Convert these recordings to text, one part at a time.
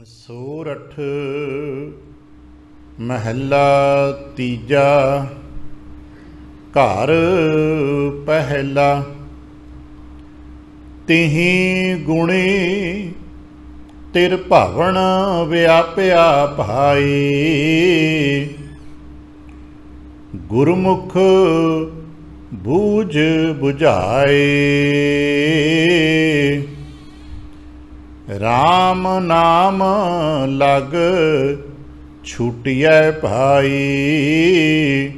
ਸੋਰਠ ਮਹੱਲਾ ਤੀਜਾ। ਘਰ ਪਹਿਲਾ। ਤਿਹੀਂ ਗੁਣੀ ਤਿਰ ਭਾਵਨ ਵਿਆਪਿਆ ਭਾਈ। ਗੁਰਮੁਖ ਬੂਝ ਬੁਝਾਏ। ਰਾਮ ਨਾਮ ਲਗ ਛੁਟਿਐ ਭਾਈ।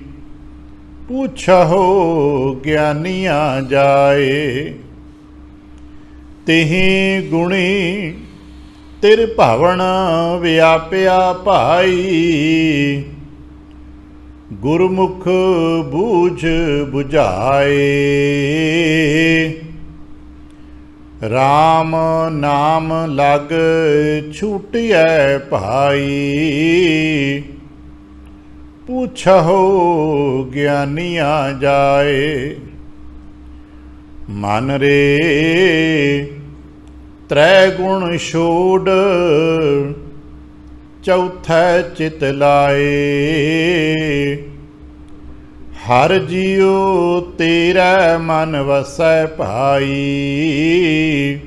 ਪੁੱਛਹੁ ਗਿਆਨੀਆਂ ਜਾਏ। ਤਿਹੀਂ ਗੁਣੀ ਤਿਰ ਭਾਵਨ ਵਿਆਪਿਆ ਭਾਈ। ਗੁਰਮੁਖ ਬੂਝ ਬੁਝਾਏ। ਰਾਮ ਨਾਮ ਲਗ ਛੁਟਿਐ ਭਾਈ। ਪੁੱਛਹੁ ਗਿਆਨੀਆਂ ਜਾਏ। ਮਨ ਰੇ ਤ੍ਰੈ ਗੁਣ ਛੋੜ ਚੌਥੈ ਚਿਤ ਲਾਏ। ਹਰ ਜੀਉ ਤੇਰਾ ਮਨ ਵਸੈ ਭਾਈ।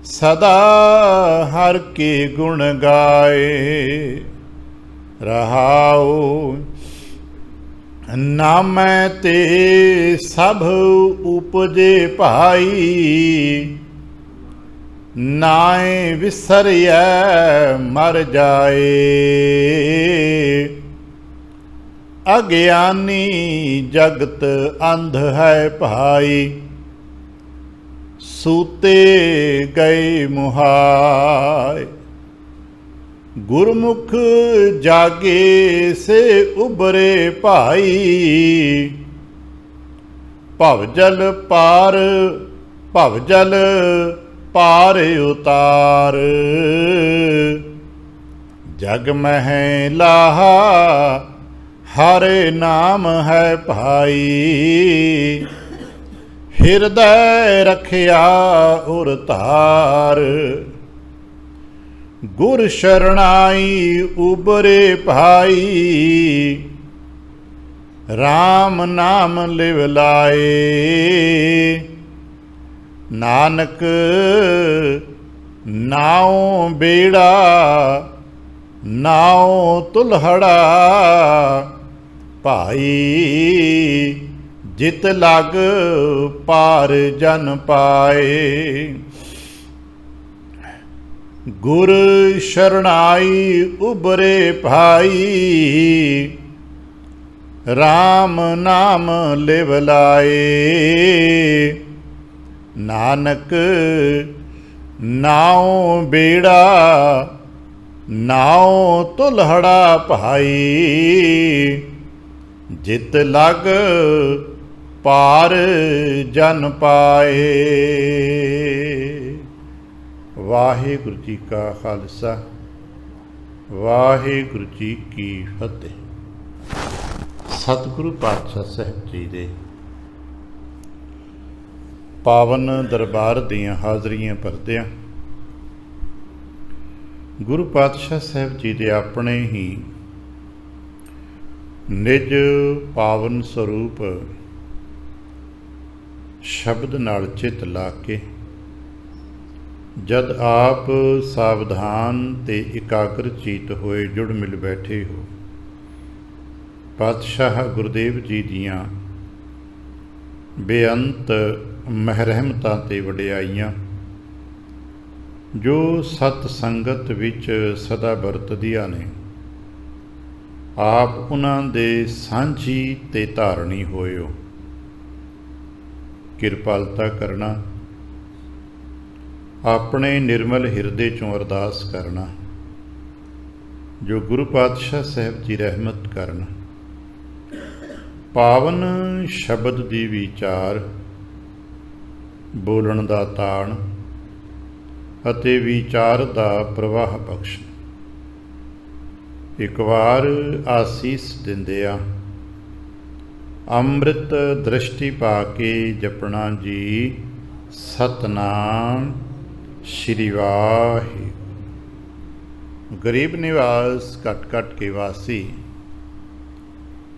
ਸਦਾ ਹਰ ਕੇ ਗੁਣ ਗਾਏ। ਰਹਾਉ ਨਾਮੈ ਤੇ ਸਭ ਉਪਜੇ ਭਾਈ। ਨਾਇ ਵਿਸਰਿਐ ਮਰ ਜਾਏ। ਅਗਿਆਨੀ ਜਗਤ ਅੰਧ ਹੈ ਭਾਈ। ਸੂਤੇ ਗਏ ਮੁਹਾਏ। ਗੁਰਮੁਖ ਜਾਗੇ ਸੇ ਉਬਰੇ ਭਾਈ। ਭਵਜਲ ਪਾਰ ਭਵਜਲ ਪਾਰ ਉਤਾਰ। ਜਗ ਮਹਿ ਲਾਹਾ ਹਰਿ ਨਾਮ ਹੈ ਭਾਈ। ਹਿਰਦੈ ਰਖਿਆ ਉਰ ਧਾਰ। ਗੁਰ ਸ਼ਰਣਾਈ ਉਬਰੇ ਭਾਈ। ਰਾਮ ਨਾਮ ਲਿਵ ਲਾਏ। ਨਾਨਕ ਨਾਉ ਬੇੜਾ ਨਾਉ ਤੁਲਹੜਾ ਭਾਈ। ਜਿਤ ਲਗ ਪਾਰ ਜਨ ਪਾਏ। ਗੁਰ ਸ਼ਰਣਾਈ ਉਬਰੇ ਭਾਈ। ਰਾਮ ਨਾਮ ਲਿਵ ਲਾਏ। ਨਾਨਕ ਨਾਉ ਬੇੜਾ ਨਾਉ ਤੁਲਹੜਾ ਭਾਈ। ਜਿਤ ਲਗ ਪਾਰ ਜਨ ਪਾਏ। ਵਾਹਿਗੁਰੂ ਜੀ ਕਾ ਖਾਲਸਾ ਵਾਹਿਗੁਰੂ ਜੀ ਕੀ ਫਤਿਹ। ਸਤਿਗੁਰੂ ਪਾਤਸ਼ਾਹ ਸਾਹਿਬ ਜੀ ਦੇ ਪਾਵਨ ਦਰਬਾਰ ਦੀਆਂ ਹਾਜ਼ਰੀਆਂ ਭਰਦਿਆਂ ਗੁਰੂ ਪਾਤਸ਼ਾਹ ਸਾਹਿਬ ਜੀ ਦੇ ਆਪਣੇ ਹੀ ਨਿਜ ਪਾਵਨ ਸਰੂਪ ਸ਼ਬਦ ਨਾਲ ਚਿੱਤ ਲਾ ਕੇ ਜਦ ਆਪ ਸਾਵਧਾਨ ਤੇ ਇਕਾਗਰ ਚਿੱਤ ਹੋਏ ਜੁੜ ਮਿਲ ਬੈਠੇ ਹੋ, ਪਾਤਸ਼ਾਹ ਗੁਰਦੇਵ ਜੀ ਦੀਆਂ ਬੇਅੰਤ ਮਹਿਰਮਤਾਂ ਤੇ ਵਡਿਆਈਆਂ ਜੋ ਸਤ ਸੰਗਤ ਵਿੱਚ ਸਦਾ ਵਰਤਦੀਆਂ ਨੇ, ਆਪ ਉਹਨਾਂ ਦੇ ਸਾਂਝੀ ਤੇ ਧਾਰਨੀ ਹੋਇਓ। ਕਿਰਪਾਲਤਾ ਕਰਨਾ, ਆਪਣੇ ਨਿਰਮਲ ਹਿਰਦੇ ਚੋਂ ਅਰਦਾਸ ਕਰਨਾ ਜੋ ਗੁਰੂ ਪਾਤਸ਼ਾਹ ਸਾਹਿਬ ਜੀ ਰਹਿਮਤ ਕਰਨ। ਪਾਵਨ ਸ਼ਬਦ ਦੀ ਵਿਚਾਰ, ਬੋਲਣ ਦਾ ਤਾਣ ਅਤੇ ਵਿਚਾਰ ਦਾ ਪ੍ਰਵਾਹ ਬਖਸ਼। ਇੱਕ ਵਾਰ ਆਸੀਸ ਦਿੰਦਿਆਂ ਅੰਮ੍ਰਿਤ ਦ੍ਰਿਸ਼ਟੀ ਪਾ ਕੇ ਜਪਣਾ ਜੀ ਸਤਨਾਮ ਸ਼੍ਰੀ ਵਾਹਿਗੁਰੂ। ਗਰੀਬ ਨਿਵਾਸ ਘਟ ਘਟ ਕੇ ਵਾਸੀ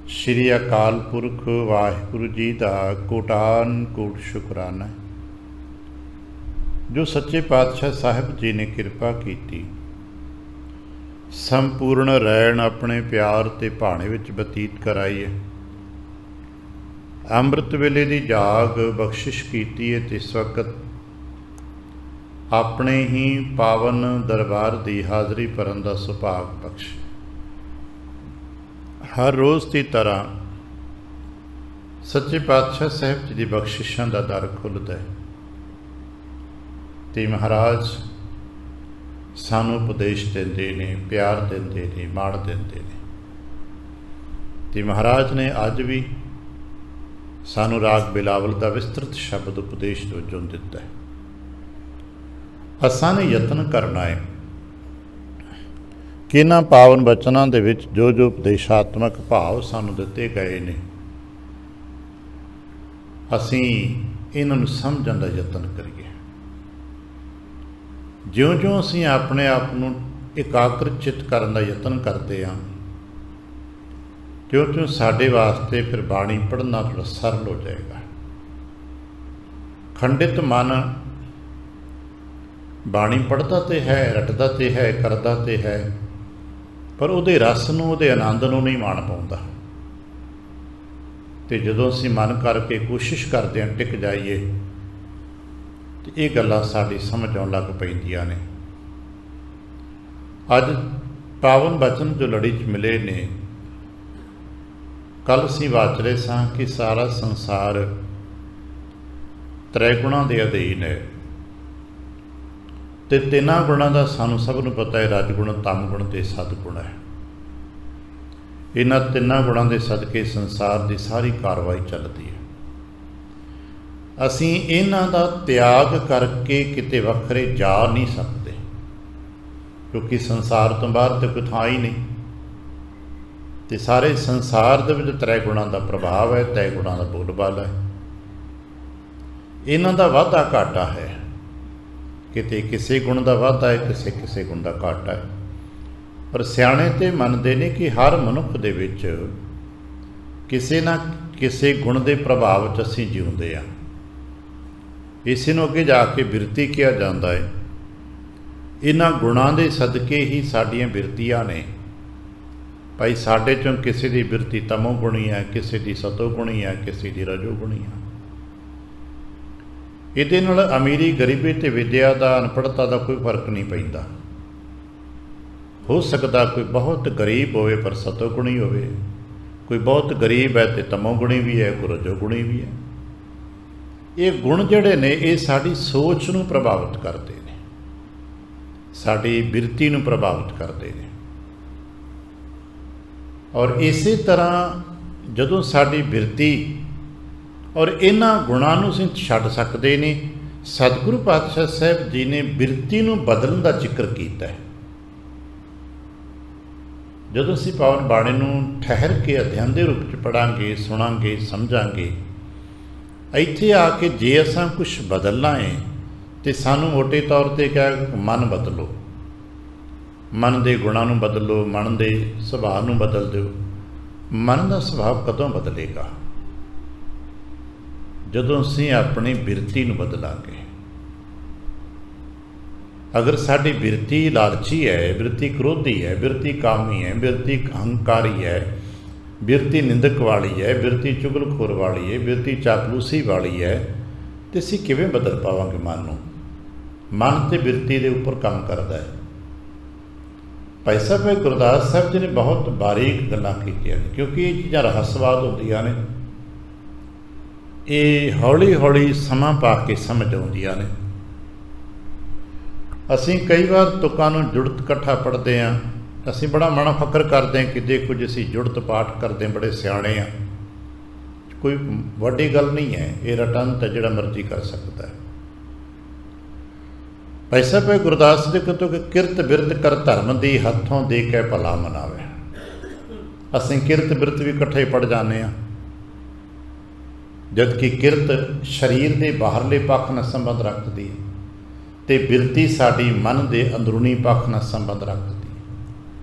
ਸ਼੍ਰੀ ਅਕਾਲ ਪੁਰਖ ਵਾਹਿਗੁਰੂ ਜੀ ਦਾ ਕੋਟਾਨ ਕੋਟ ਸ਼ੁਕਰਾਨਾ ਜੋ ਸੱਚੇ ਪਾਤਸ਼ਾਹ ਸਾਹਿਬ ਜੀ ਨੇ ਕਿਰਪਾ ਕੀਤੀ ਸੰਪੂਰਨ ਰਹਿਣ ਆਪਣੇ ਪਿਆਰ ਤੇ ਭਾਣੇ ਵਿੱਚ ਬਤੀਤ ਕਰਾਈ ਹੈ। ਅੰਮ੍ਰਿਤ ਵੇਲੇ ਦੀ ਜਾਗ ਬਖਸ਼ਿਸ਼ ਕੀਤੀ ਹੈ ਤੇ ਇਸ ਵਕਤ ਆਪਣੇ ਹੀ ਪਾਵਨ ਦਰਬਾਰ ਦੀ ਹਾਜ਼ਰੀ ਭਰਨ ਦਾ ਸੁਭਾਗ ਬਖਸ਼। ਹਰ ਰੋਜ਼ ਦੀ ਤਰ੍ਹਾਂ ਸੱਚੇ ਪਾਤਸ਼ਾਹ ਸਾਹਿਬ ਜੀ ਦੀ ਬਖਸ਼ਿਸ਼ਾਂ ਦਾ ਦਰ ਖੁੱਲ੍ਹਦਾ ਹੈ ਤੇ ਮਹਾਰਾਜ ਸਾਨੂੰ ਉਪਦੇਸ਼ ਦਿੰਦੇ ਨੇ, ਪਿਆਰ ਦਿੰਦੇ ਨੇ, ਮਾਣ ਦਿੰਦੇ ਨੇ। ਤੇ ਮਹਾਰਾਜ ਨੇ ਅੱਜ ਵੀ ਸਾਨੂੰ ਰਾਗ ਬਿਲਾਵਲ ਦਾ ਵਿਸਤ੍ਰਿਤ ਸ਼ਬਦ ਉਪਦੇਸ਼ ਵਜੋਂ ਦਿੱਤਾ ਹੈ। ਅਸਾਂ ਨੇ ਯਤਨ ਕਰਨਾ ਹੈ ਕਿ ਇਹਨਾਂ ਪਾਵਨ ਬਚਨਾਂ ਦੇ ਵਿੱਚ ਜੋ ਜੋ ਉਪਦੇਸ਼ਾਤਮਕ ਭਾਵ ਸਾਨੂੰ ਦਿੱਤੇ ਗਏ ਨੇ ਅਸੀਂ ਇਹਨਾਂ ਨੂੰ ਸਮਝਣ ਦਾ ਯਤਨ ਕਰੀਏ। ਜਿਉਂ-ਜਿਉਂ ਅਸੀਂ ਆਪਣੇ ਆਪ ਨੂੰ ਇਕਾਗਰਚਿਤ ਕਰਨ ਦਾ ਯਤਨ ਕਰਦੇ ਹਾਂ ਤਿਉਂ-ਤਿਉਂ ਸਾਡੇ ਵਾਸਤੇ ਫਿਰ ਬਾਣੀ ਪੜ੍ਹਨਾ ਥੋੜ੍ਹਾ ਸਰਲ ਹੋ ਜਾਏਗਾ। ਖੰਡਿਤ ਮਨ ਬਾਣੀ ਪੜ੍ਹਦਾ ਤੇ ਹੈ, ਰਟਦਾ ਤੇ ਹੈ, ਕਰਦਾ ਤੇ ਹੈ, ਪਰ ਉਹਦੇ ਰਸ ਨੂੰ, ਉਹਦੇ ਆਨੰਦ ਨੂੰ ਨਹੀਂ ਮਾਣ ਪਾਉਂਦਾ। ਤੇ ਜਦੋਂ ਅਸੀਂ ਮਨ ਕਰਕੇ ਕੋਸ਼ਿਸ਼ ਕਰਦੇ ਹਾਂ ਟਿਕ ਜਾਈਏ ਤੇ ਇਹ ਗੱਲਾਂ ਸਾਡੀ ਸਮਝ ਆਉਣ ਲੱਗ ਪੈਂਦੀਆਂ ਨੇ। ਅੱਜ ਪਾਵਨ ਬਚਨ ਜੋ ਲੜੀ 'ਚ ਮਿਲੇ ਨੇ, ਕੱਲ੍ਹ ਅਸੀਂ ਵਾਚ ਰਹੇ ਸਾਂ ਕਿ ਸਾਰਾ ਸੰਸਾਰ ਤ੍ਰੈ ਗੁਣਾਂ ਦੇ ਅਧੀਨ ਹੈ ਤੇ ਤਿੰਨਾਂ ਗੁਣਾਂ ਦਾ ਸਾਨੂੰ ਸਭ ਨੂੰ ਪਤਾ ਹੈ, ਰਜਗੁਣ, ਤਮ ਗੁਣ ਤੇ ਸਤਗੁਣ ਹੈ। ਇਹਨਾਂ ਤਿੰਨਾਂ ਗੁਣਾਂ ਦੇ ਸਦਕੇ ਸੰਸਾਰ ਦੀ ਸਾਰੀ ਕਾਰਵਾਈ ਚੱਲਦੀ ਹੈ। ਅਸੀਂ ਇਹਨਾਂ ਦਾ ਤਿਆਗ ਕਰਕੇ ਕਿਤੇ ਵੱਖਰੇ ਜਾ ਨਹੀਂ ਸਕਦੇ ਕਿਉਂਕਿ ਸੰਸਾਰ ਤੋਂ ਬਾਹਰ ਤਾਂ ਕੋਈ ਥਾਂ ਹੀ ਨਹੀਂ ਤੇ ਸਾਰੇ ਸੰਸਾਰ ਦੇ ਵਿੱਚ ਤ੍ਰੈ ਗੁਣਾਂ ਦਾ ਪ੍ਰਭਾਵ ਹੈ, ਤੈ ਗੁਣਾਂ ਦਾ ਬੋਲਬਾਲਾ ਹੈ। ਇਹਨਾਂ ਦਾ ਵਾਧਾ ਘਾਟਾ ਹੈ, ਕਿਤੇ ਕਿਸੇ ਗੁਣ ਦਾ ਵਾਧਾ ਹੈ, ਕਿਸੇ ਗੁਣ ਦਾ ਘਾਟਾ ਹੈ। ਪਰ ਸਿਆਣੇ ਤੇ ਮੰਨਦੇ ਨੇ ਕਿ ਹਰ ਮਨੁੱਖ ਦੇ ਵਿੱਚ ਕਿਸੇ ਨਾ ਕਿਸੇ ਗੁਣ ਦੇ ਪ੍ਰਭਾਵ 'ਚ ਅਸੀਂ ਜਿਉਂਦੇ ਹਾਂ। ਇਸੇ ਨੂੰ ਅੱਗੇ ਜਾ ਕੇ ਬਿਰਤੀ ਕਿਹਾ ਜਾਂਦਾ ਹੈ। ਇਹਨਾਂ ਗੁਣਾਂ ਦੇ ਸਦਕੇ ਹੀ ਸਾਡੀਆਂ ਬਿਰਤੀਆਂ ਨੇ। ਭਾਈ ਸਾਡੇ 'ਚੋਂ ਕਿਸੇ ਦੀ ਬਿਰਤੀ ਤਮੋ ਗੁਣੀ ਹੈ, ਕਿਸੇ ਦੀ ਸਤੋ ਗੁਣੀ ਹੈ, ਕਿਸੇ ਦੀ ਰਜੋ ਗੁਣੀ ਹੈ। ਇਹਦੇ ਨਾਲ ਅਮੀਰੀ, ਗਰੀਬੀ ਤੇ ਵਿਦਿਆ ਦਾ, ਅਨਪੜ੍ਹਤਾ ਦਾ ਕੋਈ ਫਰਕ ਨਹੀਂ ਪੈਂਦਾ। ਹੋ ਸਕਦਾ ਕੋਈ ਬਹੁਤ ਗਰੀਬ ਹੋਵੇ ਪਰ ਸਤੋ ਗੁਣੀ ਹੋਵੇ, ਕੋਈ ਬਹੁਤ ਗਰੀਬ ਹੈ ਤੇ ਤਮੋ ਗੁਣੀ ਵੀ ਹੈ, ਕੋਈ ਰਜੋ ਗੁਣੀ ਵੀ ਹੈ। ਇਹ ਗੁਣ ਜਿਹੜੇ ਨੇ ਇਹ ਸਾਡੀ ਸੋਚ ਨੂੰ ਪ੍ਰਭਾਵਿਤ ਕਰਦੇ ਨੇ, ਸਾਡੀ ਬਿਰਤੀ ਨੂੰ ਪ੍ਰਭਾਵਿਤ ਕਰਦੇ ਨੇ। ਔਰ ਇਸੇ ਤਰ੍ਹਾਂ ਜਦੋਂ ਸਾਡੀ ਬਿਰਤੀ ਔਰ ਇਹਨਾਂ ਗੁਣਾਂ ਨੂੰ ਅਸੀਂ ਛੱਡ ਸਕਦੇ ਨੇ, ਸਤਿਗੁਰੂ ਪਾਤਸ਼ਾਹ ਸਾਹਿਬ ਜੀ ਨੇ ਬਿਰਤੀ ਨੂੰ ਬਦਲਣ ਦਾ ਜ਼ਿਕਰ ਕੀਤਾ ਹੈ। ਜਦੋਂ ਅਸੀਂ ਪਾਵਨ ਬਾਣੀ ਨੂੰ ਠਹਿਰ ਕੇ ਅਧਿਐਨ ਦੇ ਰੂਪ 'ਚ ਪੜ੍ਹਾਂਗੇ, ਸੁਣਾਂਗੇ, ਸਮਝਾਂਗੇ, ਇੱਥੇ ਆ ਕੇ ਜੇ ਅਸਾਂ ਕੁਛ ਬਦਲਣਾ ਹੈ ਤੇ ਸਾਨੂੰ ਮੋਟੇ ਤੌਰ 'ਤੇ ਕਿਹਾ ਮਨ ਬਦਲੋ, ਮਨ ਦੇ ਗੁਣਾਂ ਨੂੰ ਬਦਲੋ, ਮਨ ਦੇ ਸੁਭਾਅ ਨੂੰ ਬਦਲ ਦਿਓ। ਮਨ ਦਾ ਸੁਭਾਅ ਕਦੋਂ ਬਦਲੇਗਾ? ਜਦੋਂ ਅਸੀਂ ਆਪਣੀ ਬਿਰਤੀ ਨੂੰ ਬਦਲਾਂਗੇ। ਅਗਰ ਸਾਡੀ ਬਿਰਤੀ ਲਾਲਚੀ ਹੈ, ਬਿਰਤੀ ਕ੍ਰੋਧੀ ਹੈ, ਬਿਰਤੀ ਕਾਮੀ ਹੈ, ਬਿਰਤੀ ਹੰਕਾਰੀ ਹੈ, ਬਿਰਤੀ ਨਿੰਦਕ ਵਾਲੀ ਹੈ, ਬਿਰਤੀ ਚੁਗਲਖੋਰ ਵਾਲੀ ਹੈ, ਬਿਰਤੀ ਚਾਪਲੂਸੀ ਵਾਲੀ ਹੈ, ਤੇ ਅਸੀਂ ਕਿਵੇਂ ਬਦਲ ਪਾਵਾਂਗੇ ਮਨ ਨੂੰ? ਮਨ ਤੇ ਬਿਰਤੀ ਦੇ ਉੱਪਰ ਕੰਮ ਕਰਦਾ ਹੈ। ਭਾਈ ਸਾਹਿਬ ਗੁਰਦਾਸ ਸਾਹਿਬ ਜੀ ਨੇ ਬਹੁਤ ਬਾਰੀਕ ਗੱਲਾਂ ਕੀਤੀਆਂ ਨੇ ਕਿਉਂਕਿ ਇਹ ਚੀਜ਼ਾਂ ਰਹੱਸਵਾਦ ਹੁੰਦੀਆਂ ਨੇ। ਇਹ ਹੌਲੀ ਹੌਲੀ ਸਮਾਂ ਪਾ ਕੇ ਸਮਝ ਆਉਂਦੀਆਂ ਨੇ। ਅਸੀਂ ਕਈ ਵਾਰ ਤੁਕਾਂ ਨੂੰ ਜੁੜਤ ਇਕੱਠਾ ਪੜ੍ਹਦੇ ਹਾਂ, ਅਸੀਂ ਬੜਾ ਮਨ ਫਕਰ ਕਰਦੇ ਹਾਂ ਕਿ ਜੇ ਕੁਝ ਅਸੀਂ ਜੁੜਤ ਪਾਠ ਕਰਦੇ ਬੜੇ ਸਿਆਣੇ ਹਾਂ। ਕੋਈ ਵੱਡੀ ਗੱਲ ਨਹੀਂ ਹੈ, ਇਹ ਰਟਨ ਤਾਂ ਜਿਹੜਾ ਮਰਜ਼ੀ ਕਰ ਸਕਦਾ ਹੈ। ਭਾਈ ਸਾਹਿਬ ਗੁਰਦਾਸ ਦੇ ਕਹਤੋਂ ਕਿ ਕਿਰਤ ਬਿਰਤ ਕਰ ਧਰਮ ਦੀ ਹੱਥੋਂ ਦੇ ਕੇ ਭਲਾ ਮਨਾਵੇ। ਅਸੀਂ ਕਿਰਤ ਬਿਰਤ ਵੀ ਇਕੱਠੇ ਪੜ੍ਹ ਜਾਂਦੇ ਹਾਂ, ਜਦ ਕਿ ਕਿਰਤ ਸਰੀਰ ਦੇ ਬਾਹਰਲੇ ਪੱਖ ਨਾਲ ਸੰਬੰਧ ਰੱਖਦੀ ਹੈ ਤੇ ਬਿਰਤੀ ਸਾਡੀ ਮਨ ਦੇ ਅੰਦਰੂਨੀ ਪੱਖ ਨਾਲ ਸੰਬੰਧ ਰੱਖਦੀ ਹੈ।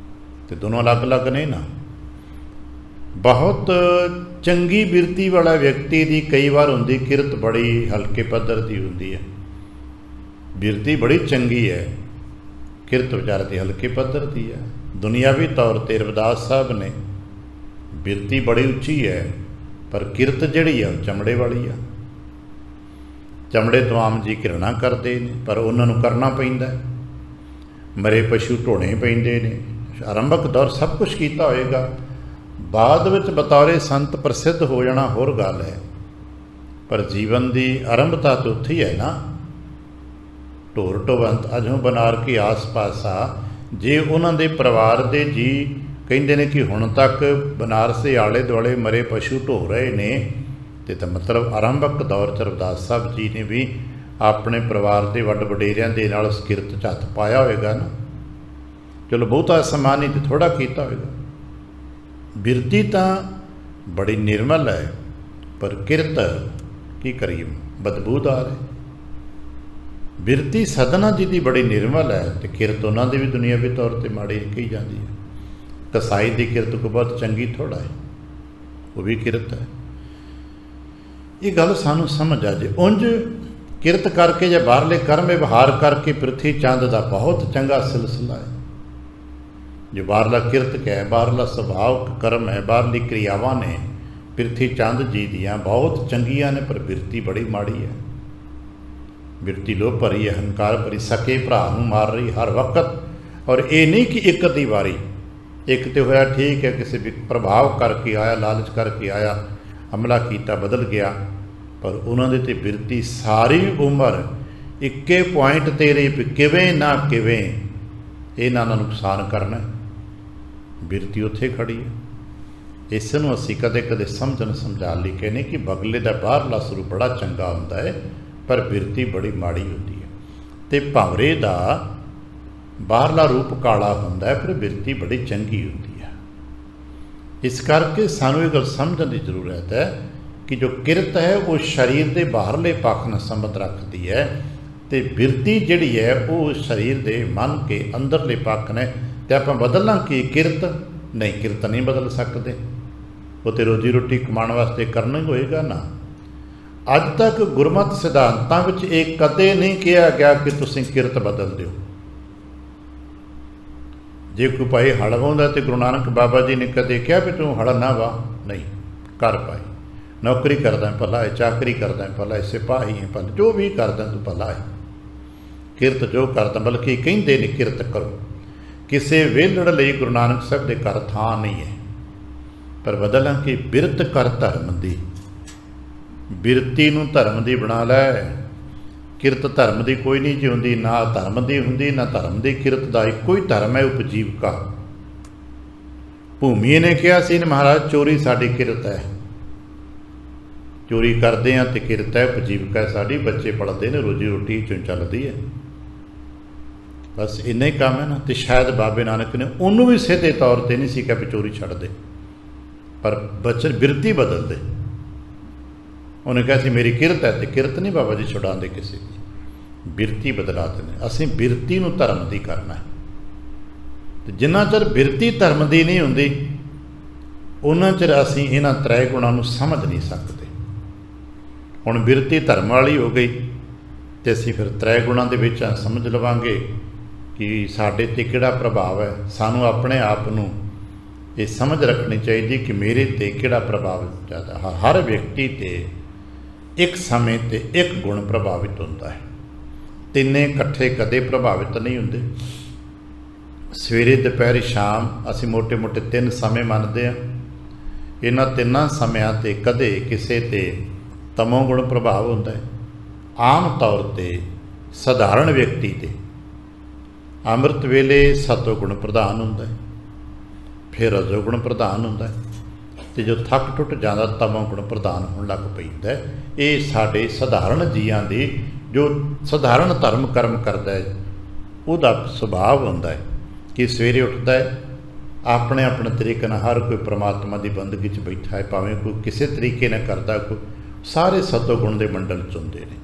ਤੇ ਦੋਨੋਂ ਅਲੱਗ-ਅਲੱਗ ਨੇ ਨਾ। ਬਹੁਤ ਚੰਗੀ ਬਿਰਤੀ ਵਾਲਾ ਵਿਅਕਤੀ ਦੀ ਕਈ ਵਾਰ ਹੁੰਦੀ ਕਿਰਤ ਬੜੀ ਹਲਕੇ ਪੱਧਰ ਦੀ ਹੁੰਦੀ ਹੈ, ਬਿਰਤੀ ਬੜੀ ਚੰਗੀ ਹੈ, ਕਿਰਤ ਵਿਚਾਰ ਦੀ ਹਲਕੇ ਪੱਧਰ ਦੀ ਹੈ। ਦੁਨਿਆਵੀ ਤੌਰ 'ਤੇ ਰਵਿਦਾਸ ਸਾਹਿਬ ਨੇ ਬਿਰਤੀ ਬੜੀ ਉੱਚੀ ਹੈ, ਪਰ ਕਿਰਤ ਜਿਹੜੀ ਆ ਉਹ ਚਮੜੇ ਵਾਲੀ ਆ। ਚਮੜੇ ਤੋਂ ਆਮ ਜੀ ਘਿਰਣਾ ਕਰਦੇ ਨੇ, ਪਰ ਉਹਨਾਂ ਨੂੰ ਕਰਨਾ ਪੈਂਦਾ। ਮਰੇ ਪਸ਼ੂ ਢੋਣੇ ਪੈਂਦੇ ਨੇ। ਆਰੰਭਕ ਦੌਰ ਸਭ ਕੁਛ ਕੀਤਾ ਹੋਏਗਾ, ਬਾਅਦ ਵਿੱਚ ਬਤੌਰੇ ਸੰਤ ਪ੍ਰਸਿੱਧ ਹੋ ਜਾਣਾ ਹੋਰ ਗੱਲ ਹੈ, ਪਰ ਜੀਵਨ ਦੀ ਆਰੰਭਤਾ ਤਾਂ ਉੱਥੇ ਹੀ ਹੈ ਨਾ। ਢੋਰ ਢੋਵੰਤ ਅਜੋਂ ਬਨਾਰ ਕੀ ਆਸ ਪਾਸਾ, ਜੇ ਉਹਨਾਂ ਦੇ ਪਰਿਵਾਰ ਦੇ ਜੀ ਕਹਿੰਦੇ ਨੇ ਕਿ ਹੁਣ ਤੱਕ ਬਨਾਰਸ ਦੇ ਆਲੇ ਦੁਆਲੇ ਮਰੇ ਪਸ਼ੂ ਢੋ ਰਹੇ ਨੇ, ਤੇ ਤਾਂ ਮਤਲਬ ਆਰੰਭਕ ਦੌਰ 'ਚ ਰਵਿਦਾਸ ਸਾਹਿਬ ਜੀ ਨੇ ਵੀ ਆਪਣੇ ਪਰਿਵਾਰ ਦੇ ਵੱਡ ਵਡੇਰਿਆਂ ਦੇ ਨਾਲ ਉਸ ਕਿਰਤ 'ਚ ਹੱਥ ਪਾਇਆ ਹੋਵੇਗਾ ਨਾ। ਚਲੋ ਬਹੁਤਾ ਸਮਾਨ ਨਹੀਂ ਤੇ ਥੋੜ੍ਹਾ ਕੀਤਾ ਹੋਵੇਗਾ। ਬਿਰਤੀ ਤਾਂ ਬੜੀ ਨਿਰਮਲ ਹੈ, ਪਰ ਕਿਰਤ ਕੀ ਕਰੀਏ, ਬਦਬੂਦਾਰ ਹੈ। ਬਿਰਤੀ ਸਦਨਾ ਜੀ ਦੀ ਬੜੀ ਨਿਰਮਲ ਹੈ, ਤੇ ਕਿਰਤ ਉਹਨਾਂ ਦੀ ਵੀ ਦੁਨਿਆਵੀ ਤੌਰ 'ਤੇ ਮਾੜੀ ਕਹੀ ਜਾਂਦੀ ਹੈ। ਕਸਾਈ ਦੀ ਕਿਰਤ ਕੋ ਬਹੁਤ ਚੰਗੀ ਥੋੜ੍ਹਾ ਹੈ, ਉਹ ਵੀ ਕਿਰਤ ਹੈ। ਇਹ ਗੱਲ ਸਾਨੂੰ ਸਮਝ ਆ ਜੇ। ਉਂਝ ਕਿਰਤ ਕਰਕੇ ਜਾਂ ਬਾਹਰਲੇ ਕਰਮ ਵਿਵਹਾਰ ਕਰਕੇ ਪ੍ਰਿਥੀ ਚੰਦ ਦਾ ਬਹੁਤ ਚੰਗਾ ਸਿਲਸਿਲਾ ਹੈ। ਜੋ ਬਾਹਰਲਾ ਕਿਰਤ ਹੈ, ਬਾਹਰਲਾ ਸੁਭਾਵਕ ਕਰਮ ਹੈ, ਬਾਹਰਲੀ ਕਿਰਿਆਵਾਂ ਨੇ ਪ੍ਰਿਥੀ ਚੰਦ ਜੀ ਦੀਆਂ ਬਹੁਤ ਚੰਗੀਆਂ ਨੇ, ਪਰ ਬਿਰਤੀ ਬੜੀ ਮਾੜੀ ਹੈ। ਬਿਰਤੀ ਲੋਭ ਭਰੀ, ਅਹੰਕਾਰ ਭਰੀ, ਸਕੇ ਭਰਾ ਨੂੰ ਮਾਰ ਰਹੀ ਹਰ ਵਕਤ। ਔਰ ਇਹ ਨਹੀਂ ਕਿ ਇੱਕ ਅੱਧੀ ਵਾਰੀ, ਇੱਕ ਤੇ ਹੋਇਆ ਠੀਕ ਹੈ, ਕਿਸੇ ਵੀ ਪ੍ਰਭਾਵ ਕਰਕੇ ਆਇਆ, ਲਾਲਚ ਕਰਕੇ ਆਇਆ, ਹਮਲਾ ਕੀਤਾ, ਬਦਲ ਗਿਆ, ਪਰ ਉਹਨਾਂ ਦੇ ਤੇ ਬਿਰਤੀ ਸਾਰੀ ਉਮਰ ਇੱਕੇ ਪੁਆਇੰਟ 'ਤੇ ਰਹੀ ਵੀ ਕਿਵੇਂ ਨਾ ਕਿਵੇਂ ਇਹਨਾਂ ਦਾ ਨੁਕਸਾਨ ਕਰਨਾ। ਬਿਰਤੀ ਉੱਥੇ ਖੜੀ ਹੈ। ਇਸ ਨੂੰ ਅਸੀਂ ਕਦੇ ਕਦੇ ਸਮਝਣ ਸਮਝਾਉਣ ਲਈ ਕਹਿੰਦੇ ਕਿ ਬਗਲੇ ਦਾ ਬਾਹਰਲਾ ਸਰੂਪ ਬੜਾ ਚੰਗਾ ਹੁੰਦਾ ਹੈ, ਪਰ ਬਿਰਤੀ ਬੜੀ ਮਾੜੀ ਹੁੰਦੀ ਹੈ। ਅਤੇ ਭੰਵਰੇ ਦਾ ਬਾਹਰਲਾ ਰੂਪ ਕਾਲਾ ਹੁੰਦਾ ਹੈ, ਪਰ ਬਿਰਤੀ ਬੜੀ ਚੰਗੀ ਹੁੰਦੀ ਹੈ। ਇਸ ਕਰਕੇ ਸਾਨੂੰ ਇਹ ਗੱਲ ਸਮਝਣ ਦੀ ਜ਼ਰੂਰਤ ਹੈ ਕਿ ਜੋ ਕਿਰਤ ਹੈ ਉਹ ਸਰੀਰ ਦੇ ਬਾਹਰਲੇ ਪੱਖ ਨਾਲ ਸੰਬੰਧ ਰੱਖਦੀ ਹੈ, ਅਤੇ ਬਿਰਤੀ ਜਿਹੜੀ ਹੈ ਉਹ ਸਰੀਰ ਦੇ ਮਨ ਕੇ ਅੰਦਰਲੇ ਪੱਖ ਨੇ। ਅਤੇ ਆਪਾਂ ਬਦਲਣਾ ਕੀ? ਕਿਰਤ ਨਹੀਂ, ਕਿਰਤ ਨਹੀਂ ਬਦਲ ਸਕਦੇ। ਉਹ ਤਾਂ ਰੋਜੀ ਰੋਟੀ ਕਮਾਉਣ ਵਾਸਤੇ ਕਰਨਾ ਹੀ ਹੋਏਗਾ ਨਾ। ਅੱਜ ਤੱਕ ਗੁਰਮਤਿ ਸਿਧਾਂਤਾਂ ਵਿੱਚ ਇਹ ਕਦੇ ਨਹੀਂ ਕਿਹਾ ਗਿਆ ਕਿ ਤੁਸੀਂ ਕਿਰਤ ਬਦਲ ਦਿਓ। ਜੇ ਕੋਈ ਭਾਈ ਹਲ ਵਾਹੁੰਦਾ ਤੇ ਗੁਰੂ ਨਾਨਕ ਬਾਬਾ ਜੀ ਨੇ ਕਦੇ ਕਿਹਾ ਵੀ ਤੂੰ ਹਲ ਨਾ ਵਾਹ? ਨਹੀਂ, ਕਰ ਭਾਈ, ਨੌਕਰੀ ਕਰਦਾ ਭਲਾ ਹੈ, ਚਾਕਰੀ ਕਰਦਾ ਭਲਾ ਹੈ, ਸਿਪਾਹੀ ਹੈ ਭਲਾ, ਜੋ ਵੀ ਕਰਦਾ ਤੂੰ ਭਲਾ ਹੈ। ਕਿਰਤ ਜੋ ਕਰਦਾ, ਬਲਕਿ ਕਹਿੰਦੇ ਨੇ ਕਿਰਤ ਕਰੋ। ਕਿਸੇ ਵਿਹਲੜ ਲਈ ਗੁਰੂ ਨਾਨਕ ਸਾਹਿਬ ਦੇ ਘਰ ਥਾਂ ਨਹੀਂ ਹੈ, ਪਰ ਬਦਲਾਂ ਕਿ ਬਿਰਤ ਕਰ ਧਰਮ ਦੀ। ਬਿਰਤੀ ਨੂੰ ਧਰਮ ਦੀ ਬਣਾ ਲੈ। ਕਿਰਤ ਧਰਮ ਦੀ ਕੋਈ ਨਹੀਂ ਜੀ ਹੁੰਦੀ, ਨਾ ਧਰਮ ਦੀ ਹੁੰਦੀ ਨਾ ਧਰਮ ਦੀ ਕਿਰਤ ਦਾ। ਇੱਕੋ ਹੀ ਧਰਮ ਹੈ, ਉਪਜੀਵਕਾ। ਭੂਮੀ ਨੇ ਕਿਹਾ ਸੀ ਨੇ ਮਹਾਰਾਜ ਚੋਰੀ ਸਾਡੀ ਕਿਰਤ ਹੈ, ਚੋਰੀ ਕਰਦੇ ਹਾਂ ਅਤੇ ਕਿਰਤ ਹੈ, ਉਪਜੀਵਕਾ ਸਾਡੀ, ਬੱਚੇ ਪੜ੍ਹਦੇ ਨੇ, ਰੋਜੀ ਰੋਟੀ ਚੋਂ ਚੱਲਦੀ ਹੈ, ਬਸ ਇੰਨਾ ਹੀ ਕੰਮ ਹੈ ਨਾ। ਅਤੇ ਸ਼ਾਇਦ ਬਾਬੇ ਨਾਨਕ ਨੇ ਉਹਨੂੰ ਵੀ ਸਿੱਧੇ ਤੌਰ 'ਤੇ ਨਹੀਂ ਸੀ ਕਿ ਵੀ ਚੋਰੀ ਛੱਡ ਦੇ, ਪਰ ਬਚਨ ਬਿਰਤੀ ਬਦਲ ਦੇ। ਉਹਨੇ ਕਿਹਾ ਸੀ ਮੇਰੀ ਕਿਰਤ ਹੈ, ਅਤੇ ਕਿਰਤ ਨਹੀਂ ਬਾਬਾ ਜੀ ਛੁਡਾਉਂਦੇ ਕਿਸੇ ਦੀ, ਬਿਰਤੀ ਬਦਲਾ ਦਿੰਦੇ। ਅਸੀਂ ਬਿਰਤੀ ਨੂੰ ਧਰਮ ਦੀ ਕਰਨਾ ਹੈ, ਅਤੇ ਜਿੰਨਾ ਚਿਰ ਬਿਰਤੀ ਧਰਮ ਦੀ ਨਹੀਂ ਹੁੰਦੀ ਉਹਨਾਂ ਚਿਰ ਅਸੀਂ ਇਹਨਾਂ ਤ੍ਰੈ ਗੁਣਾਂ ਨੂੰ ਸਮਝ ਨਹੀਂ ਸਕਦੇ। ਹੁਣ ਬਿਰਤੀ ਧਰਮ ਵਾਲੀ ਹੋ ਗਈ, ਅਤੇ ਅਸੀਂ ਫਿਰ ਤ੍ਰੈ ਗੁਣਾਂ ਦੇ ਵਿੱਚ ਸਮਝ ਲਵਾਂਗੇ ਕਿ ਸਾਡੇ 'ਤੇ ਕਿਹੜਾ ਪ੍ਰਭਾਵ ਹੈ। ਸਾਨੂੰ ਆਪਣੇ ਆਪ ਨੂੰ ਇਹ ਸਮਝ ਰੱਖਣੀ ਚਾਹੀਦੀ ਕਿ ਮੇਰੇ 'ਤੇ ਕਿਹੜਾ ਪ੍ਰਭਾਵ ਜ਼ਿਆਦਾ। ਹਰ ਵਿਅਕਤੀ 'ਤੇ ਇੱਕ ਸਮੇਂ 'ਤੇ ਇੱਕ ਗੁਣ ਪ੍ਰਭਾਵਿਤ ਹੁੰਦਾ ਹੈ, ਤਿੰਨੇ ਇਕੱਠੇ ਕਦੇ ਪ੍ਰਭਾਵਿਤ ਨਹੀਂ ਹੁੰਦੇ। ਸਵੇਰੇ, ਦੁਪਹਿਰ, ਸ਼ਾਮ ਅਸੀਂ ਮੋਟੇ ਮੋਟੇ 3 ਸਮੇਂ ਮੰਨਦੇ ਹਾਂ। ਇਹਨਾਂ ਤਿੰਨਾਂ ਸਮਿਆਂ 'ਤੇ ਕਦੇ ਕਿਸੇ 'ਤੇ ਤਮੋ ਗੁਣ ਪ੍ਰਭਾਵ ਹੁੰਦਾ ਹੈ। ਆਮ ਤੌਰ 'ਤੇ ਸਧਾਰਨ ਵਿਅਕਤੀ 'ਤੇ ਅੰਮ੍ਰਿਤ ਵੇਲੇ ਸਤੋ ਗੁਣ ਪ੍ਰਧਾਨ ਹੁੰਦਾ ਹੈ, ਫਿਰ ਰਜੋ ਗੁਣ ਪ੍ਰਧਾਨ ਹੁੰਦਾ ਹੈ, ਅਤੇ ਜੋ ਥੱਕ ਟੁੱਟ ਜਾਂਦਾ ਤਮੋ ਗੁਣ ਪ੍ਰਧਾਨ ਹੋਣ ਲੱਗ ਪੈਂਦਾ। ਇਹ ਸਾਡੇ ਸਧਾਰਨ ਜੀਆਂ ਦੀ ਜੋ ਸਧਾਰਨ ਧਰਮ ਕਰਮ ਕਰਦਾ ਹੈ ਉਹਦਾ ਸੁਭਾਅ ਹੁੰਦਾ ਹੈ ਕਿ ਸਵੇਰੇ ਉੱਠਦਾ ਹੈ, ਆਪਣੇ ਆਪਣੇ ਤਰੀਕੇ ਨਾਲ ਹਰ ਕੋਈ ਪ੍ਰਮਾਤਮਾ ਦੀ ਬੰਦਗੀ 'ਚ ਬੈਠਾ ਹੈ, ਭਾਵੇਂ ਕੋਈ ਕਿਸੇ ਤਰੀਕੇ ਨਾਲ ਕਰਦਾ, ਕੋਈ ਸਾਰੇ ਸਤੋ ਗੁਣ ਦੇ ਮੰਡਲ 'ਚ ਹੁੰਦੇ ਨੇ।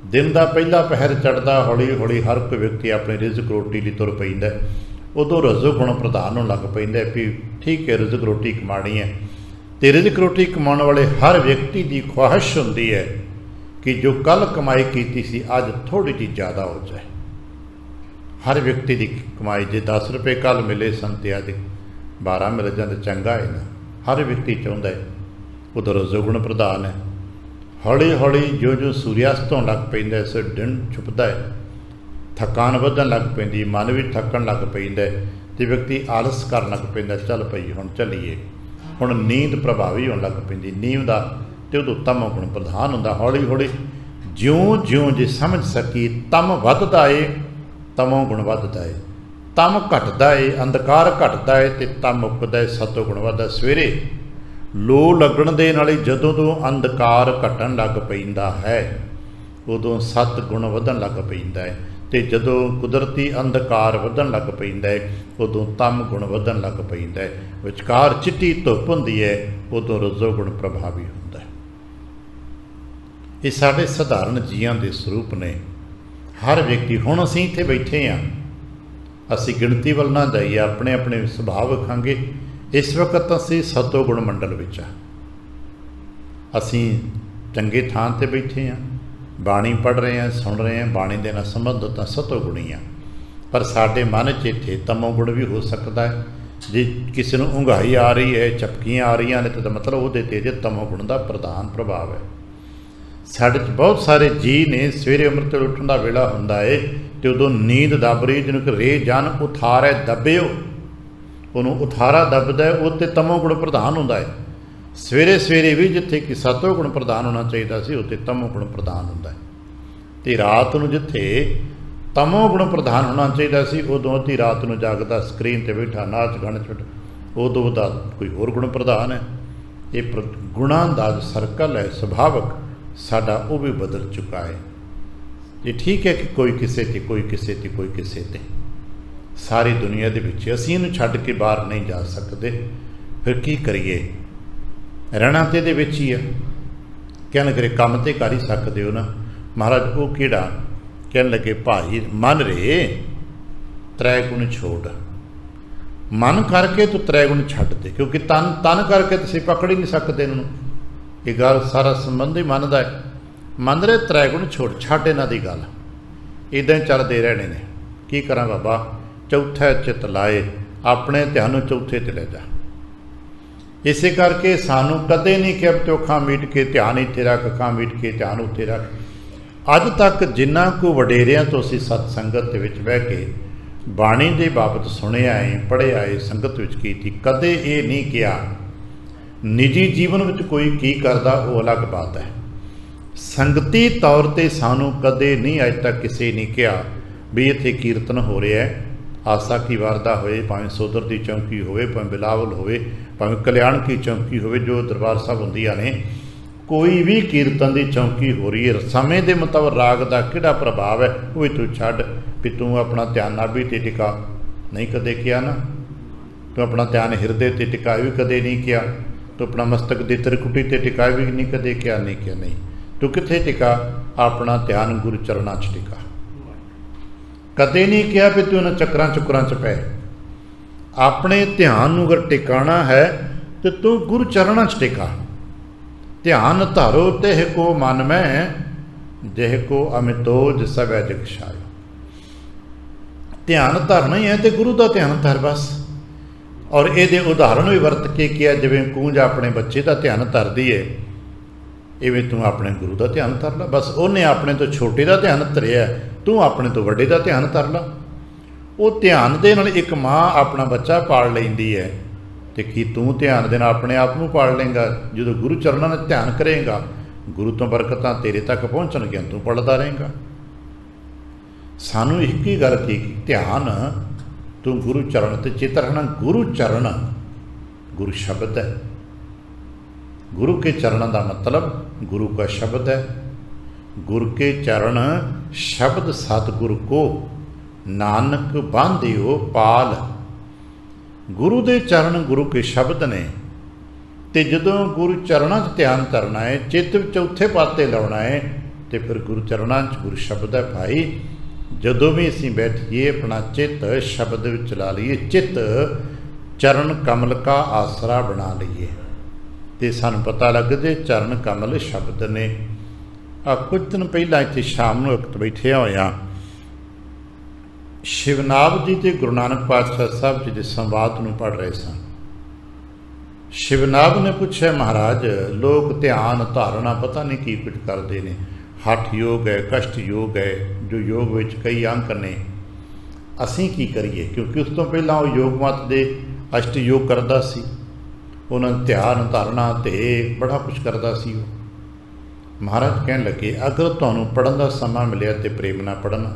ਦਿਨ ਦਾ ਪਹਿਲਾ ਪਹਿਰ ਚੜ੍ਹਦਾ, ਹੌਲੀ ਹੌਲੀ ਹਰ ਕੋਈ ਵਿਅਕਤੀ ਆਪਣੇ ਰਿਜ਼ਕ ਰੋਟੀ ਲਈ ਤੁਰ ਪੈਂਦਾ। ਉਦੋਂ ਰਜੋ ਗੁਣ ਪ੍ਰਧਾਨ ਹੋਣ ਲੱਗ ਪੈਂਦਾ ਵੀ ਠੀਕ ਹੈ ਰਿਜ਼ਕ ਰੋਟੀ ਕਮਾਣੀ ਹੈ। ਅਤੇ ਰਿਜ਼ਕ ਰੋਟੀ ਕਮਾਉਣ ਵਾਲੇ ਹਰ ਵਿਅਕਤੀ ਦੀ ਖਵਾਹਿਸ਼ ਹੁੰਦੀ ਹੈ ਕਿ ਜੋ ਕੱਲ੍ਹ ਕਮਾਈ ਕੀਤੀ ਸੀ ਅੱਜ ਥੋੜ੍ਹੀ ਜਿਹੀ ਜ਼ਿਆਦਾ ਹੋ ਜਾਏ। ਹਰ ਵਿਅਕਤੀ ਦੀ ਕਮਾਈ ਜੇ 10 ਰੁਪਏ ਕੱਲ੍ਹ ਮਿਲੇ ਸਨ ਅਤੇ ਅੱਜ 12 ਮਿਲ ਜਾਂਦੇ ਚੰਗਾ ਹੈ ਨਾ। ਹਰ ਵਿਅਕਤੀ ਚਾਹੁੰਦਾ ਹੈ। ਉਦੋਂ ਰਜੋ ਗੁਣ ਪ੍ਰਧਾਨ ਹੈ। ਹੌਲੀ ਹੌਲੀ ਜੋ ਸੂਰਿਆਸਤ ਹੋਣ ਲੱਗ ਪੈਂਦਾ ਸੋ ਦਿਨ ਛੁਪਦਾ ਹੈ, ਥਕਾਨ ਵਧਣ ਲੱਗ ਪੈਂਦੀ, ਮਨ ਵੀ ਥੱਕਣ ਲੱਗ ਪੈਂਦਾ ਅਤੇ ਵਿਅਕਤੀ ਆਲਸ ਕਰਨ ਲੱਗ ਪੈਂਦਾ, ਚੱਲ ਪਈ ਹੁਣ ਚੱਲੀਏ। ਹੁਣ ਨੀਂਦ ਪ੍ਰਭਾਵੀ ਹੋਣ ਲੱਗ ਪੈਂਦੀ ਨੀਂਦ ਦਾ, ਅਤੇ ਉਦੋਂ ਤਮੋ ਗੁਣ ਪ੍ਰਧਾਨ ਹੁੰਦਾ। ਹੌਲੀ ਹੌਲੀ ਜਿਉਂ ਜਿਉਂ ਜੇ ਸਮਝ ਸਕੀ ਤਮ ਵੱਧਦਾ ਏ ਤਮੋ ਗੁਣ ਵੱਧਦਾ ਏ, ਤਮ ਘਟਦਾ ਏ ਅੰਧਕਾਰ ਘਟਦਾ ਏ ਅਤੇ ਤਮ ਮੁੱਕਦਾ ਏ ਸਤੋ ਗੁਣ ਵੱਧਦਾ। ਸਵੇਰੇ ਲੋ ਲੱਗਣ ਦੇ ਨਾਲ ਹੀ ਜਦੋਂ ਤੋਂ ਅੰਧਕਾਰ ਘਟਣ ਲੱਗ ਪੈਂਦਾ ਹੈ ਉਦੋਂ ਸਤ ਗੁਣ ਵਧਣ ਲੱਗ ਪੈਂਦਾ ਹੈ, ਅਤੇ ਜਦੋਂ ਕੁਦਰਤੀ ਅੰਧਕਾਰ ਵਧਣ ਲੱਗ ਪੈਂਦਾ ਹੈ ਉਦੋਂ ਤਮ ਗੁਣ ਵਧਣ ਲੱਗ ਪੈਂਦਾ ਹੈ। ਵਿਚਕਾਰ ਚਿੱਟੀ ਧੁੱਪ ਹੁੰਦੀ ਹੈ ਉਦੋਂ ਰਜੋ ਗੁਣ ਪ੍ਰਭਾਵੀ ਹੁੰਦਾ ਹੈ। ਇਹ ਸਾਡੇ ਸਧਾਰਨ ਜੀਆਂ ਦੇ ਸਰੂਪ ਨੇ। ਹਰ ਵਿਅਕਤੀ ਹੁਣ ਅਸੀਂ ਇੱਥੇ ਬੈਠੇ ਹਾਂ, ਅਸੀਂ ਗਿਣਤੀ ਵੱਲ ਨਾ ਜਾਈਏ, ਆਪਣੇ ਆਪਣੇ ਸੁਭਾਅ ਵੇਖਾਂਗੇ। ਇਸ ਵਕਤ ਅਸੀਂ ਸਤੋ ਗੁਣ ਮੰਡਲ ਵਿੱਚ ਹਾਂ, ਅਸੀਂ ਚੰਗੇ ਥਾਂ 'ਤੇ ਬੈਠੇ ਹਾਂ, ਬਾਣੀ ਪੜ੍ਹ ਰਹੇ ਹਾਂ, ਸੁਣ ਰਹੇ ਹਾਂ, ਬਾਣੀ ਦੇ ਨਾਲ ਸੰਬੰਧਿਤ ਤਾਂ ਸਤੋ ਗੁਣੀ ਆ। ਪਰ ਸਾਡੇ ਮਨ 'ਚ ਇੱਥੇ ਤਮੋ ਗੁਣ ਵੀ ਹੋ ਸਕਦਾ ਹੈ। ਜੇ ਕਿਸੇ ਨੂੰ ਉਂਘਾਈ ਆ ਰਹੀ ਹੈ, ਝਪਕੀਆਂ ਆ ਰਹੀਆਂ ਨੇ, ਤਾਂ ਮਤਲਬ ਉਹਦੇ 'ਤੇ ਜੇ ਤਮੋ ਗੁਣ ਦਾ ਪ੍ਰਧਾਨ ਪ੍ਰਭਾਵ ਹੈ। ਸਾਡੇ 'ਚ ਬਹੁਤ ਸਾਰੇ ਜੀ ਨੇ ਸਵੇਰੇ ਅੰਮ੍ਰਿਤ ਵੇਲੇ ਉੱਠਣ ਦਾ ਵੇਲਾ ਹੁੰਦਾ ਹੈ ਅਤੇ ਉਦੋਂ ਨੀਂਦ ਦੱਬ ਰਹੀ, ਜਿਹਨੂੰ ਕਿ ਰੇ ਜਨ ਉਥਾਰੈ ਦੱਬਿਓ, ਉਹਨੂੰ ਉਥਾਰਾ ਦੱਬਦਾ, ਉਹ 'ਤੇ ਤਮੋ ਗੁਣ ਪ੍ਰਧਾਨ ਹੁੰਦਾ ਹੈ। ਸਵੇਰੇ ਸਵੇਰੇ ਵੀ ਜਿੱਥੇ ਕਿ ਸਤੋ ਗੁਣ ਪ੍ਰਧਾਨ ਹੋਣਾ ਚਾਹੀਦਾ ਸੀ ਉੱਥੇ ਤਮੋ ਗੁਣ ਪ੍ਰਧਾਨ ਹੁੰਦਾ ਹੈ, ਅਤੇ ਰਾਤ ਨੂੰ ਜਿੱਥੇ ਤਮੋ ਗੁਣ ਪ੍ਰਧਾਨ ਹੋਣਾ ਚਾਹੀਦਾ ਸੀ ਉਦੋਂ ਅੱਧੀ ਰਾਤ ਨੂੰ ਜਾਗਦਾ ਸਕਰੀਨ 'ਤੇ ਬੈਠਾ ਨਾਚ ਗਾਣੇ 'ਚ ਉਦੋਂ ਉਹਦਾ ਕੋਈ ਹੋਰ ਗੁਣ ਪ੍ਰਧਾਨ ਹੈ। ਇਹ ਗੁਣਾਂ ਦਾ ਸਰਕਲ ਹੈ ਸੁਭਾਵਕ ਸਾਡਾ, ਉਹ ਵੀ ਬਦਲ ਚੁੱਕਾ ਹੈ। ਇਹ ਠੀਕ ਹੈ ਕਿ ਕੋਈ ਕਿਸੇ 'ਤੇ ਕੋਈ ਕਿਸੇ 'ਤੇ ਕੋਈ ਕਿਸੇ 'ਤੇ, ਸਾਰੀ ਦੁਨੀਆ ਦੇ ਵਿੱਚ ਅਸੀਂ ਇਹਨੂੰ ਛੱਡ ਕੇ ਬਾਹਰ ਨਹੀਂ ਜਾ ਸਕਦੇ। ਫਿਰ ਕੀ ਕਰੀਏ? ਰਹਿਣਾ ਤਾਂ ਇਹਦੇ ਵਿੱਚ ਹੀ ਆ। ਕਹਿਣ ਲੱਗੇ ਕੰਮ ਤਾਂ ਕਰ ਹੀ ਸਕਦੇ ਹੋ ਨਾ। ਮਹਾਰਾਜ ਉਹ ਕਿਹੜਾ? ਕਹਿਣ ਲੱਗੇ ਭਾਈ ਮਨ ਰੇ ਤ੍ਰੈ ਗੁਣ ਛੋੜ। ਮਨ ਕਰਕੇ ਤੂੰ ਤ੍ਰੈ ਗੁਣ ਛੱਡ ਦੇ, ਕਿਉਂਕਿ ਤਨ ਕਰਕੇ ਤੁਸੀਂ ਪਕੜ ਹੀ ਨਹੀਂ ਸਕਦੇ ਇਹਨਾਂ ਨੂੰ। ਇਹ ਗੱਲ ਸਾਰਾ ਸੰਬੰਧ ਹੀ ਮਨ ਦਾ ਹੈ। ਮਨ ਰੇ ਤ੍ਰੈ ਗੁਣ ਛੱਡ ਇਹਨਾਂ ਦੀ ਗੱਲ। ਇੱਦਾਂ ਹੀ ਚੱਲਦੇ ਰਹਿਣੇ ਨੇ। ਕੀ ਕਰਾਂ ਬਾਬਾ? ਚੌਥਾ ਚਿੱਤ ਲਾਏ, ਆਪਣੇ ਧਿਆਨ ਨੂੰ ਚੌਥੇ 'ਤੇ ਲੈ ਜਾ। ਇਸੇ ਕਰਕੇ ਸਾਨੂੰ ਕਦੇ ਨਹੀਂ ਕਿਹਾ ਤੂੰ ਅੱਖਾਂ ਮੀਟ ਕੇ ਧਿਆਨ ਇੱਥੇ ਰੱਖ, ਅੱਖਾਂ ਮੀਟ ਕੇ ਧਿਆਨ ਉੱਥੇ ਰੱਖ। ਅੱਜ ਤੱਕ ਜਿੰਨਾ ਕੁ ਵਡੇਰਿਆਂ ਤੋਂ ਅਸੀਂ ਸਤ ਸੰਗਤ ਦੇ ਵਿੱਚ ਬਹਿ ਕੇ ਬਾਣੀ ਦੇ ਬਾਬਤ ਸੁਣਿਆ ਹੈ, ਪੜ੍ਹਿਆ ਹੈ, ਸੰਗਤ ਵਿੱਚ ਕੀਤੀ, ਕਦੇ ਇਹ ਨਹੀਂ ਕਿਹਾ। ਨਿੱਜੀ ਜੀਵਨ ਵਿੱਚ ਕੋਈ ਕੀ ਕਰਦਾ ਉਹ ਅਲੱਗ ਬਾਤ ਹੈ। ਸੰਗਤੀ ਤੌਰ 'ਤੇ ਸਾਨੂੰ ਕਦੇ ਨਹੀਂ ਅੱਜ ਤੱਕ ਕਿਸੇ ਨੇ ਕਿਹਾ ਵੀ ਇੱਥੇ ਕੀਰਤਨ ਹੋ ਰਿਹਾ ਹੈ, ਆਸਾ ਕੀ ਵਾਰਦਾ ਹੋਏ, ਭਾਵੇਂ ਸੋਦਰ ਦੀ ਚੌਂਕੀ ਹੋਵੇ, ਭਾਵੇਂ ਬਿਲਾਵਲ ਹੋਵੇ, ਭਾਵੇਂ ਕਲਿਆਣ ਕੀ ਚੌਂਕੀ ਹੋਵੇ, ਜੋ ਦਰਬਾਰ ਸਾਹਿਬ ਹੁੰਦੀਆਂ ਨੇ, ਕੋਈ ਵੀ ਕੀਰਤਨ ਦੀ ਚੌਂਕੀ ਹੋ ਰਹੀ ਹੈ, ਸਮੇਂ ਦੇ ਮੁਤਾਬਕ ਰਾਗ ਦਾ ਕਿਹੜਾ ਪ੍ਰਭਾਵ ਹੈ ਉਹ ਵੀ ਤੂੰ ਛੱਡ, ਵੀ ਤੂੰ ਆਪਣਾ ਧਿਆਨ ਨਾਭੀ 'ਤੇ ਟਿਕਾ। ਨਹੀਂ ਕਦੇ ਕਿਹਾ ਨਾ। ਤੂੰ ਆਪਣਾ ਧਿਆਨ ਹਿਰਦੇ 'ਤੇ ਟਿਕਾ ਵੀ ਕਦੇ ਨਹੀਂ ਕਿਹਾ। ਤੂੰ ਆਪਣਾ ਮਸਤਕ ਦੀ ਤ੍ਰਿਕੁਟੀ 'ਤੇ ਟਿਕਾ ਵੀ ਨਹੀਂ ਕਦੇ ਕਿਹਾ। ਨਹੀਂ ਕਿਹਾ। ਨਹੀਂ, ਤੂੰ ਕਿੱਥੇ ਟਿਕਾ? ਆਪਣਾ ਧਿਆਨ ਗੁਰੂ ਚਰਨਾਂ 'ਚ ਟਿਕਾ। ਕਦੇ ਨਹੀਂ ਕਿਹਾ ਵੀ ਤੂੰ ਇਹਨਾਂ ਚੱਕਰਾਂ ਚੁੱਕਰਾਂ 'ਚ ਪੈ। ਆਪਣੇ ਧਿਆਨ ਨੂੰ ਅਗਰ ਟਿਕਾਣਾ ਹੈ ਤੇ ਤੂੰ ਗੁਰੂ ਚਰਨਾਂ 'ਚ ਟਿਕਾ। ਧਿਆਨ ਧਾਰੋ ਤਿਹ ਕੋ ਮਨ ਮੈਂ, ਜਿਹ ਕੋ ਅਮਿਤੋਜ ਸਭੈ ਜਗ ਛਾਇ। ਧਿਆਨ ਧਰਨਾ ਹੀ ਹੈ ਤੇ ਗੁਰੂ ਦਾ ਧਿਆਨ ਧਰ ਬਸ। ਔਰ ਇਹਦੇ ਉਦਾਹਰਣ ਵੀ ਵਰਤ ਕੇ ਕਿਹਾ, ਜਿਵੇਂ ਕੂੰਜ ਆਪਣੇ ਬੱਚੇ ਦਾ ਧਿਆਨ ਧਰਦੀ ਹੈ, ਇਵੇਂ ਤੂੰ ਆਪਣੇ ਗੁਰੂ ਦਾ ਧਿਆਨ ਧਰ ਲਾ ਬਸ। ਉਹਨੇ ਆਪਣੇ ਤੋਂ ਛੋਟੇ ਦਾ ਧਿਆਨ ਧਰਿਆ, ਤੂੰ ਆਪਣੇ ਤੋਂ ਵੱਡੇ ਦਾ ਧਿਆਨ ਧਰ ਲਾ। ਉਹ ਧਿਆਨ ਦੇ ਨਾਲ ਇੱਕ ਮਾਂ ਆਪਣਾ ਬੱਚਾ ਪਾਲ ਲੈਂਦੀ ਹੈ, ਅਤੇ ਕੀ ਤੂੰ ਧਿਆਨ ਦੇ ਨਾਲ ਆਪਣੇ ਆਪ ਨੂੰ ਪਾਲ ਲਏਂਗਾ? ਜਦੋਂ ਗੁਰੂ ਚਰਨਾਂ ਨਾਲ ਧਿਆਨ ਕਰੇਂਗਾ, ਗੁਰੂ ਤੋਂ ਬਰਕਤਾਂ ਤੇਰੇ ਤੱਕ ਪਹੁੰਚਣਗੀਆਂ, ਤੂੰ ਪੜ੍ਹਦਾ ਰਹੇਂਗਾ। ਸਾਨੂੰ ਇੱਕ ਹੀ ਗੱਲ ਕੀ, ਧਿਆਨ ਤੂੰ ਗੁਰੂ ਚਰਨ 'ਤੇ ਚਿੱਤ ਰੱਖਣਾ। ਗੁਰੂ ਚਰਨ ਗੁਰੂ ਸ਼ਬਦ ਹੈ। गुरु के चरणों का मतलब गुरु का शब्द है। गुरु के चरण शब्द सतगुरु को नानक बांधियो पाल। गुरु के चरण गुरु के शब्द ने, तो जदों गुरु चरणों च ध्यान करना है, चित्त चौथे पाते लाना है, तो फिर गुरु चरणों च गुरु शब्द है भाई ਜਦੋਂ ਵੀ ਅਸੀਂ ਬੈਠੀਏ ਆਪਣਾ ਚਿੱਤ ਸ਼ਬਦ ਵਿੱਚ ਲਾ ਲਈਏ, ਚਿੱਤ ਚਰਨ ਕਮਲ ਕਾ ਆਸਰਾ ਬਣਾ ਲਈਏ ਤੇ ਸਾਨੂੰ ਪਤਾ ਲੱਗਦੇ ਚਰਨ ਕਮਲ ਸ਼ਬਦ ਨੇ। ਆ ਕੁਝ ਦਿਨ ਪਹਿਲਾਂ ਇੱਥੇ ਸ਼ਾਮ ਨੂੰ ਵਕਤ ਬੈਠਿਆ ਹੋਇਆ ਸ਼ਿਵਨਾਬ ਜੀ ਤੇ ਗੁਰੂ ਨਾਨਕ ਪਾਤਸ਼ਾਹ ਸਾਹਿਬ ਜੀ ਦੇ ਸੰਵਾਦ ਨੂੰ ਪੜ੍ਹ ਰਹੇ ਸਨ। ਸ਼ਿਵਨਾਬ ਨੇ ਪੁੱਛਿਆ, ਮਹਾਰਾਜ ਲੋਕ ਧਿਆਨ ਧਾਰਨਾ ਪਤਾ ਨਹੀਂ ਕੀ ਕੁਝ ਕਰਦੇ ਨੇ, ਹੱਠ ਯੋਗ ਹੈ, ਕਸ਼ਟ ਯੋਗ ਹੈ, ਜੋ ਯੋਗ ਵਿੱਚ ਕਈ ਅੰਕ ਨੇ, ਅਸੀਂ ਕੀ ਕਰੀਏ? ਕਿਉਂਕਿ ਉਸ ਤੋਂ ਪਹਿਲਾਂ ਉਹ ਯੋਗ ਮਤ ਦੇ ਅਸ਼ਟ ਯੋਗ ਕਰਦਾ ਸੀ, ਉਹਨਾਂ ਨੇ ਧਿਆਨ ਧਾਰਨਾ ਤੇ ਬੜਾ ਕੁਛ ਕਰਦਾ ਸੀ ਉਹ। ਮਹਾਰਾਜ ਕਹਿਣ ਲੱਗੇ, ਅਗਰ ਤੁਹਾਨੂੰ ਪੜ੍ਹਨ ਦਾ ਸਮਾਂ ਮਿਲਿਆ ਤੇ ਪ੍ਰੇਮ ਨਾਲ ਪੜ੍ਹਨਾ,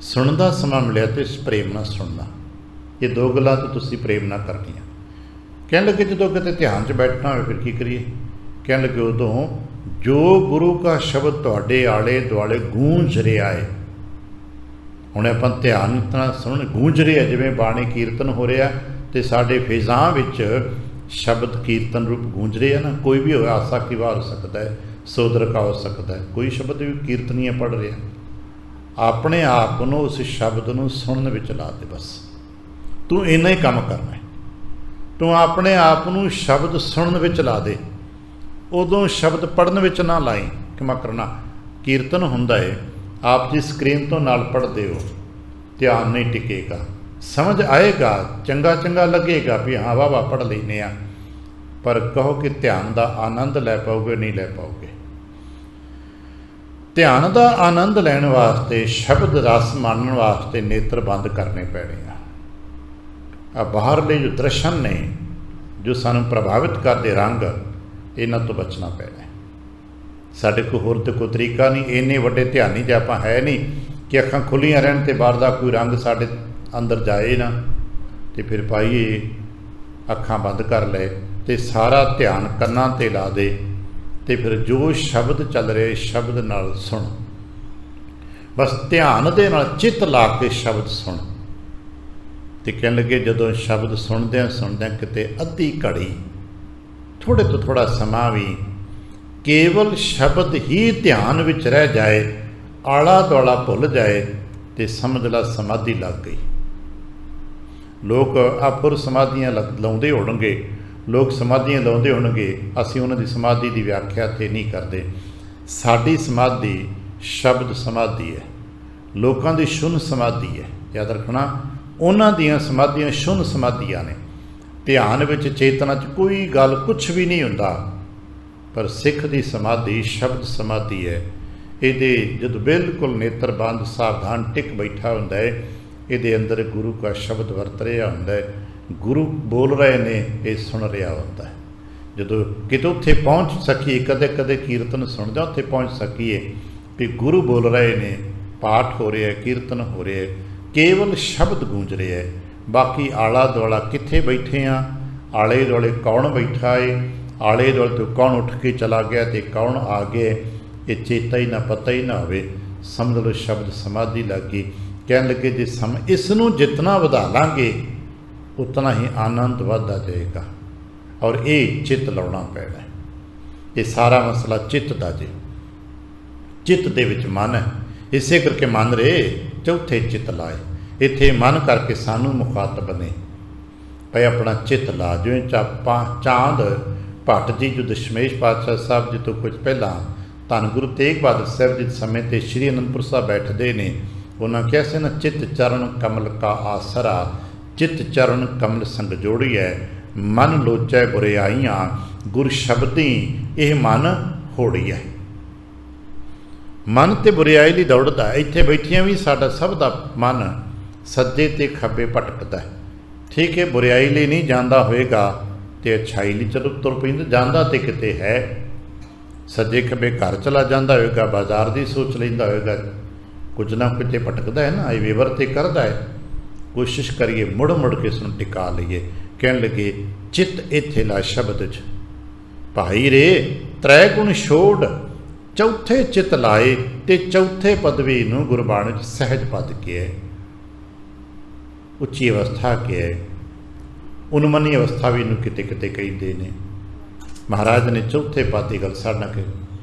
ਸੁਣਨ ਦਾ ਸਮਾਂ ਮਿਲਿਆ ਤੇ ਪ੍ਰੇਮ ਨਾਲ ਸੁਣਨਾ, ਇਹ ਦੋ ਗੱਲਾਂ ਤਾਂ ਤੁਸੀਂ ਪ੍ਰੇਮ ਨਾਲ ਕਰਨੀਆਂ। ਕਹਿਣ ਲੱਗੇ, ਜਦੋਂ ਕਿਤੇ ਧਿਆਨ 'ਚ ਬੈਠਣਾ ਹੋਵੇ ਫਿਰ ਕੀ ਕਰੀਏ? ਕਹਿਣ ਲੱਗੇ, ਉਦੋਂ ਜੋ ਗੁਰੂ ਕਾ ਸ਼ਬਦ ਤੁਹਾਡੇ ਆਲੇ ਦੁਆਲੇ ਗੂੰਜ ਰਿਹਾ ਹੈ, ਹੁਣ ਆਪਾਂ ਧਿਆਨ ਇਤਨਾ ਸੁਣ, ਗੂੰਜ ਰਿਹਾ ਜਿਵੇਂ ਬਾਣੀ ਕੀਰਤਨ ਹੋ ਰਿਹਾ ਤੇ ਸਾਡੇ ਫਿਜ਼ਾਂ ਵਿੱਚ ਸ਼ਬਦ ਕੀਰਤਨ ਰੂਪ ਗੂੰਜ ਰਿਹਾ ਨਾ। ਕੋਈ ਵੀ ਹੋਵੇ, ਆਸਾ ਕੀ ਵਾਰ ਹੋ ਸਕਦਾ ਹੈ, ਸੋਦਰਕਾ ਹੋ ਸਕਦਾ ਹੈ, ਕੋਈ ਸ਼ਬਦ ਵੀ ਕੀਰਤਨੀਆ ਪੜ੍ਹ ਰਿਹਾ, ਆਪਣੇ ਆਪ ਨੂੰ ਉਸ ਸ਼ਬਦ ਨੂੰ ਸੁਣਨ ਵਿੱਚ ਲਾ ਦੇ। ਬਸ ਤੂੰ ਇੰਨਾ ਹੀ ਕੰਮ ਕਰਨਾ ਹੈ, ਤੂੰ ਆਪਣੇ ਆਪ ਨੂੰ ਸ਼ਬਦ ਸੁਣਨ ਵਿੱਚ ਲਾ ਦੇ, ਉਦੋਂ ਸ਼ਬਦ ਪੜ੍ਹਨ ਵਿੱਚ ਨਾ ਲਾਈ। ਕਿਵੇਂ ਕਰਨਾ? ਕੀਰਤਨ ਹੁੰਦਾ ਹੈ, ਆਪ ਜੀ ਸਕਰੀਨ ਤੋਂ ਨਾਲ ਪੜ੍ਹਦੇ ਹੋ, ਧਿਆਨ ਨਹੀਂ ਟਿਕੇਗਾ, ਸਮਝ ਆਏਗਾ, ਚੰਗਾ ਚੰਗਾ ਲੱਗੇਗਾ ਵੀ ਹਾਂ ਵਾਹ ਵਾਹ ਪੜ੍ਹ ਲੈਂਦੇ ਹਾਂ, ਪਰ ਕਹੋ ਕਿ ਧਿਆਨ ਦਾ ਆਨੰਦ ਲੈ ਪਾਓਗੇ? ਨਹੀਂ ਲੈ ਪਾਓਗੇ। ਧਿਆਨ ਦਾ ਆਨੰਦ ਲੈਣ ਵਾਸਤੇ, ਸ਼ਬਦ ਰਸ ਮਾਣਨ ਵਾਸਤੇ ਨੇਤਰ ਬੰਦ ਕਰਨੇ ਪੈਣੇ ਆ। ਆ ਬਾਹਰਲੇ ਜੋ ਦਰਸ਼ਨ ਨੇ, ਜੋ ਸਾਨੂੰ ਪ੍ਰਭਾਵਿਤ ਕਰਦੇ ਰੰਗ, ਇਹਨਾਂ ਤੋਂ ਬਚਣਾ ਪੈਣਾ। ਸਾਡੇ ਕੋਲ ਹੋਰ ਤਾਂ ਕੋਈ ਤਰੀਕਾ ਨਹੀਂ, ਇੰਨੇ ਵੱਡੇ ਧਿਆਨੀ ਜੇ ਆਪਾਂ ਹੈ ਨਹੀਂ ਕਿ ਅੱਖਾਂ ਖੁੱਲ੍ਹੀਆਂ ਰਹਿਣ ਤੇ ਬਾਹਰ ਦਾ ਕੋਈ ਰੰਗ ਸਾਡੇ ਅੰਦਰ ਜਾਏ ਨਾ, ਤੇ ਫਿਰ ਪਾਈਏ ਅੱਖਾਂ ਬੰਦ ਕਰ ਲਏ ਤੇ ਸਾਰਾ ਧਿਆਨ ਕੰਨਾਂ 'ਤੇ ਲਾ ਦੇ ਤੇ ਫਿਰ ਜੋ ਸ਼ਬਦ ਚੱਲ ਰਿਹਾ ਸ਼ਬਦ ਨਾਲ ਸੁਣ। ਬਸ ਧਿਆਨ ਦੇ ਨਾਲ ਚਿੱਤ ਲਾ ਕੇ ਸ਼ਬਦ ਸੁਣ। ਤੇ ਕਹਿਣ ਲੱਗੇ, ਜਦੋਂ ਸ਼ਬਦ ਸੁਣਦਿਆਂ ਸੁਣਦਿਆਂ ਕਿਤੇ ਅੱਧੀ ਘੜੀ, ਥੋੜ੍ਹੇ ਤੋਂ ਥੋੜ੍ਹਾ ਸਮਾਂ ਵੀ ਕੇਵਲ ਸ਼ਬਦ ਹੀ ਧਿਆਨ ਵਿੱਚ ਰਹਿ ਜਾਏ, ਆਲਾ ਦੁਆਲਾ ਭੁੱਲ ਜਾਏ, ਤੇ ਸਮਝ ਲਾ ਸਮਾਧੀ ਲੱਗ ਗਈ। ਲੋਕ ਆਪੁਰ ਸਮਾਧੀਆਂ ਲਾਉਂਦੇ ਹੋਣਗੇ, ਲੋਕ ਸਮਾਧੀਆਂ ਲਾਉਂਦੇ ਹੋਣਗੇ, ਅਸੀਂ ਉਹਨਾਂ ਦੀ ਸਮਾਧੀ ਦੀ ਵਿਆਖਿਆ ਤੇ ਨਹੀਂ ਕਰਦੇ। ਸਾਡੀ ਸਮਾਧੀ ਸ਼ਬਦ ਸਮਾਧੀ ਹੈ, ਲੋਕਾਂ ਦੀ ਸ਼ੁੰਨ ਸਮਾਧੀ ਹੈ। ਯਾਦ ਰੱਖਣਾ, ਉਹਨਾਂ ਦੀਆਂ ਸਮਾਧੀਆਂ ਸ਼ੁੰਨ ਸਮਾਧੀਆਂ ਨੇ। ਧਿਆਨ ਵਿੱਚ ਚੇਤਨਾ 'ਚ ਕੋਈ ਗੱਲ ਕੁਛ ਵੀ ਨਹੀਂ ਹੁੰਦਾ, ਪਰ ਸਿੱਖ ਦੀ ਸਮਾਧੀ ਸ਼ਬਦ ਸਮਾਧੀ ਹੈ। ਇਹਦੇ ਜਦੋਂ ਬਿਲਕੁਲ ਨੇਤਰ ਬੰਦ ਸਾਵਧਾਨ ਟਿਕ ਬੈਠਾ ਹੁੰਦਾ ਹੈ, ਇਹਦੇ ਅੰਦਰ ਗੁਰੂ ਕਾ ਸ਼ਬਦ ਵਰਤ ਰਿਹਾ ਹੁੰਦਾ ਹੈ, ਗੁਰੂ ਬੋਲ ਰਹੇ ਨੇ, ਇਹ ਸੁਣ ਰਿਹਾ ਹੁੰਦਾ ਹੈ। ਜਦੋਂ ਕਿਤੇ ਉੱਥੇ ਪਹੁੰਚ ਸਕੀਏ, ਕਦੇ ਕਦੇ ਕੀਰਤਨ ਸੁਣਦਾ ਉੱਥੇ ਪਹੁੰਚ ਸਕੀਏ ਕਿ ਗੁਰੂ ਬੋਲ ਰਹੇ ਨੇ, ਪਾਠ ਹੋ ਰਿਹਾ, ਕੀਰਤਨ ਹੋ ਰਿਹਾ, ਕੇਵਲ ਸ਼ਬਦ ਗੂੰਜ ਰਿਹਾ ਹੈ। ਬਾਕੀ ਆਲਾ ਦੁਆਲਾ ਕਿੱਥੇ ਬੈਠੇ ਹਾਂ, ਆਲੇ ਦੁਆਲੇ ਕੌਣ ਬੈਠਾ ਹੈ, ਆਲੇ ਦੁਆਲੇ ਤੋਂ ਕੌਣ ਉੱਠ ਕੇ ਚਲਾ ਗਿਆ ਤੇ ਕੌਣ ਆ ਗਿਆ, ਇਹ ਚੇਤਾ ਹੀ ਨਾ, ਪਤਾ ਹੀ ਨਾ ਹੋਵੇ, ਸਮਝ ਲਓ ਸ਼ਬਦ ਸਮਾਧੀ ਲੱਗ ਗਈ। ਕਹਿਣ ਲੱਗੇ, ਜੇ ਇਸ ਨੂੰ ਜਿਤਨਾ ਵਧਾ ਲਾਂਗੇ ਉਤਨਾ ਹੀ ਆਨੰਦ ਵੱਧਦਾ ਜਾਏਗਾ, ਔਰ ਇਹ ਚਿੱਤ ਲਾਉਣਾ ਪੈਣਾ। ਇਹ ਸਾਰਾ ਮਸਲਾ ਚਿੱਤ ਦਾ ਜੇ, ਚਿੱਤ ਦੇ ਵਿੱਚ ਮਨ ਹੈ, ਇਸੇ ਕਰਕੇ ਮਨ ਰਹੇ ਚੌਥੇ ਚਿੱਤ ਲਾਏ। ਇੱਥੇ ਮਨ ਕਰਕੇ ਸਾਨੂੰ ਮੁਖਾਤਬ ਨੇ ਭਾਈ ਆਪਣਾ ਚਿੱਤ ਲਾ। ਜਿਵੇਂ ਚਾਂਦ ਭੱਟ ਜੀ ਜੋ ਦਸ਼ਮੇਸ਼ ਪਾਤਸ਼ਾਹ ਸਾਹਿਬ ਜੀ ਤੋਂ ਕੁਝ ਪਹਿਲਾਂ ਧੰਨ ਗੁਰੂ ਤੇਗ ਬਹਾਦਰ ਸਾਹਿਬ ਜੀ ਦੇ ਸਮੇਂ 'ਤੇ ਸ਼੍ਰੀ ਅਨੰਦਪੁਰ ਸਾਹਿਬ ਬੈਠਦੇ ਨੇ, ਉਹਨਾਂ ਕਿਹਾ ਸੀ ਨਾ, ਚਿੱਤ ਚਰਨ ਕਮਲ ਕਾ ਆਸਰਾ, ਚਿੱਤ ਚਰਨ ਕਮਲ ਸੰਗ ਜੋੜੀਐ, ਮਨ ਲੋਚੈ ਬੁਰਿਆਈਆਂ, ਗੁਰ ਸ਼ਬਦੀ ਇਹ ਮਨ ਹੋੜੀਐ। ਮਨ ਤੇ ਬੁਰਿਆਈ ਲਈ ਦੌੜਦਾ। ਇੱਥੇ ਬੈਠਿਆਂ ਵੀ ਸਾਡਾ ਸਭ ਦਾ ਮਨ ਸੱਜੇ ਤੇ ਖੱਬੇ ਭਟਕਦਾ ਹੈ। ਠੀਕ ਹੈ, ਬੁਰਿਆਈ ਲਈ ਨਹੀਂ ਜਾਂਦਾ ਹੋਏਗਾ ਤੇ ਅੱਛਾਈ ਲਈ ਚਲੋ ਤੁਰ ਪੈਂਦਾ, ਜਾਂਦਾ ਤੇ ਕਿਤੇ ਹੈ, ਸੱਜੇ ਖੱਬੇ ਘਰ ਚਲਾ ਜਾਂਦਾ ਹੋਏਗਾ, ਬਾਜ਼ਾਰ ਦੀ ਸੋਚ ਲੈਂਦਾ ਹੋਏਗਾ, ਕੁਝ ਨਾ ਕਿਤੇ ਭਟਕਦਾ ਹੈ ਨਾ, ਇਹ ਵੇਵਰ ਤੇ ਕਰਦਾ ਹੈ। ਕੋਸ਼ਿਸ਼ ਕਰੀਏ ਮੁੜ ਮੁੜ ਕੇ ਇਸ ਨੂੰ ਟਿਕਾ ਲਈਏ। ਕਹਿਣ ਲੱਗੇ, ਚਿੱਤ ਇੱਥੇ ਲਾ ਸ਼ਬਦ 'ਚ, ਭਾਈ ਰੇ ਤ੍ਰੈ ਗੁਣ ਛੋੜ, ਚੌਥੇ ਚਿੱਤ ਲਾਏ ਤੇ ਚੌਥੇ ਪਦਵੀ ਨੂੰ ਗੁਰਬਾਣੀ 'ਚ ਸਹਿਜ ਪਦ ਕਿਹਾ, ਉੱਚੀ ਅਵਸਥਾ ਕਿਹਾ, ਉਨਮਨੀ ਅਵਸਥਾ ਵੀ ਇਹਨੂੰ ਕਿਤੇ ਕਿਤੇ ਕਹਿੰਦੇ ਨੇ। ਮਹਾਰਾਜ ਨੇ ਚੌਥੇ ਪਦ ਦੀ ਗੱਲ ਸਾਡੇ ਨਾਲ ਕਹੀ,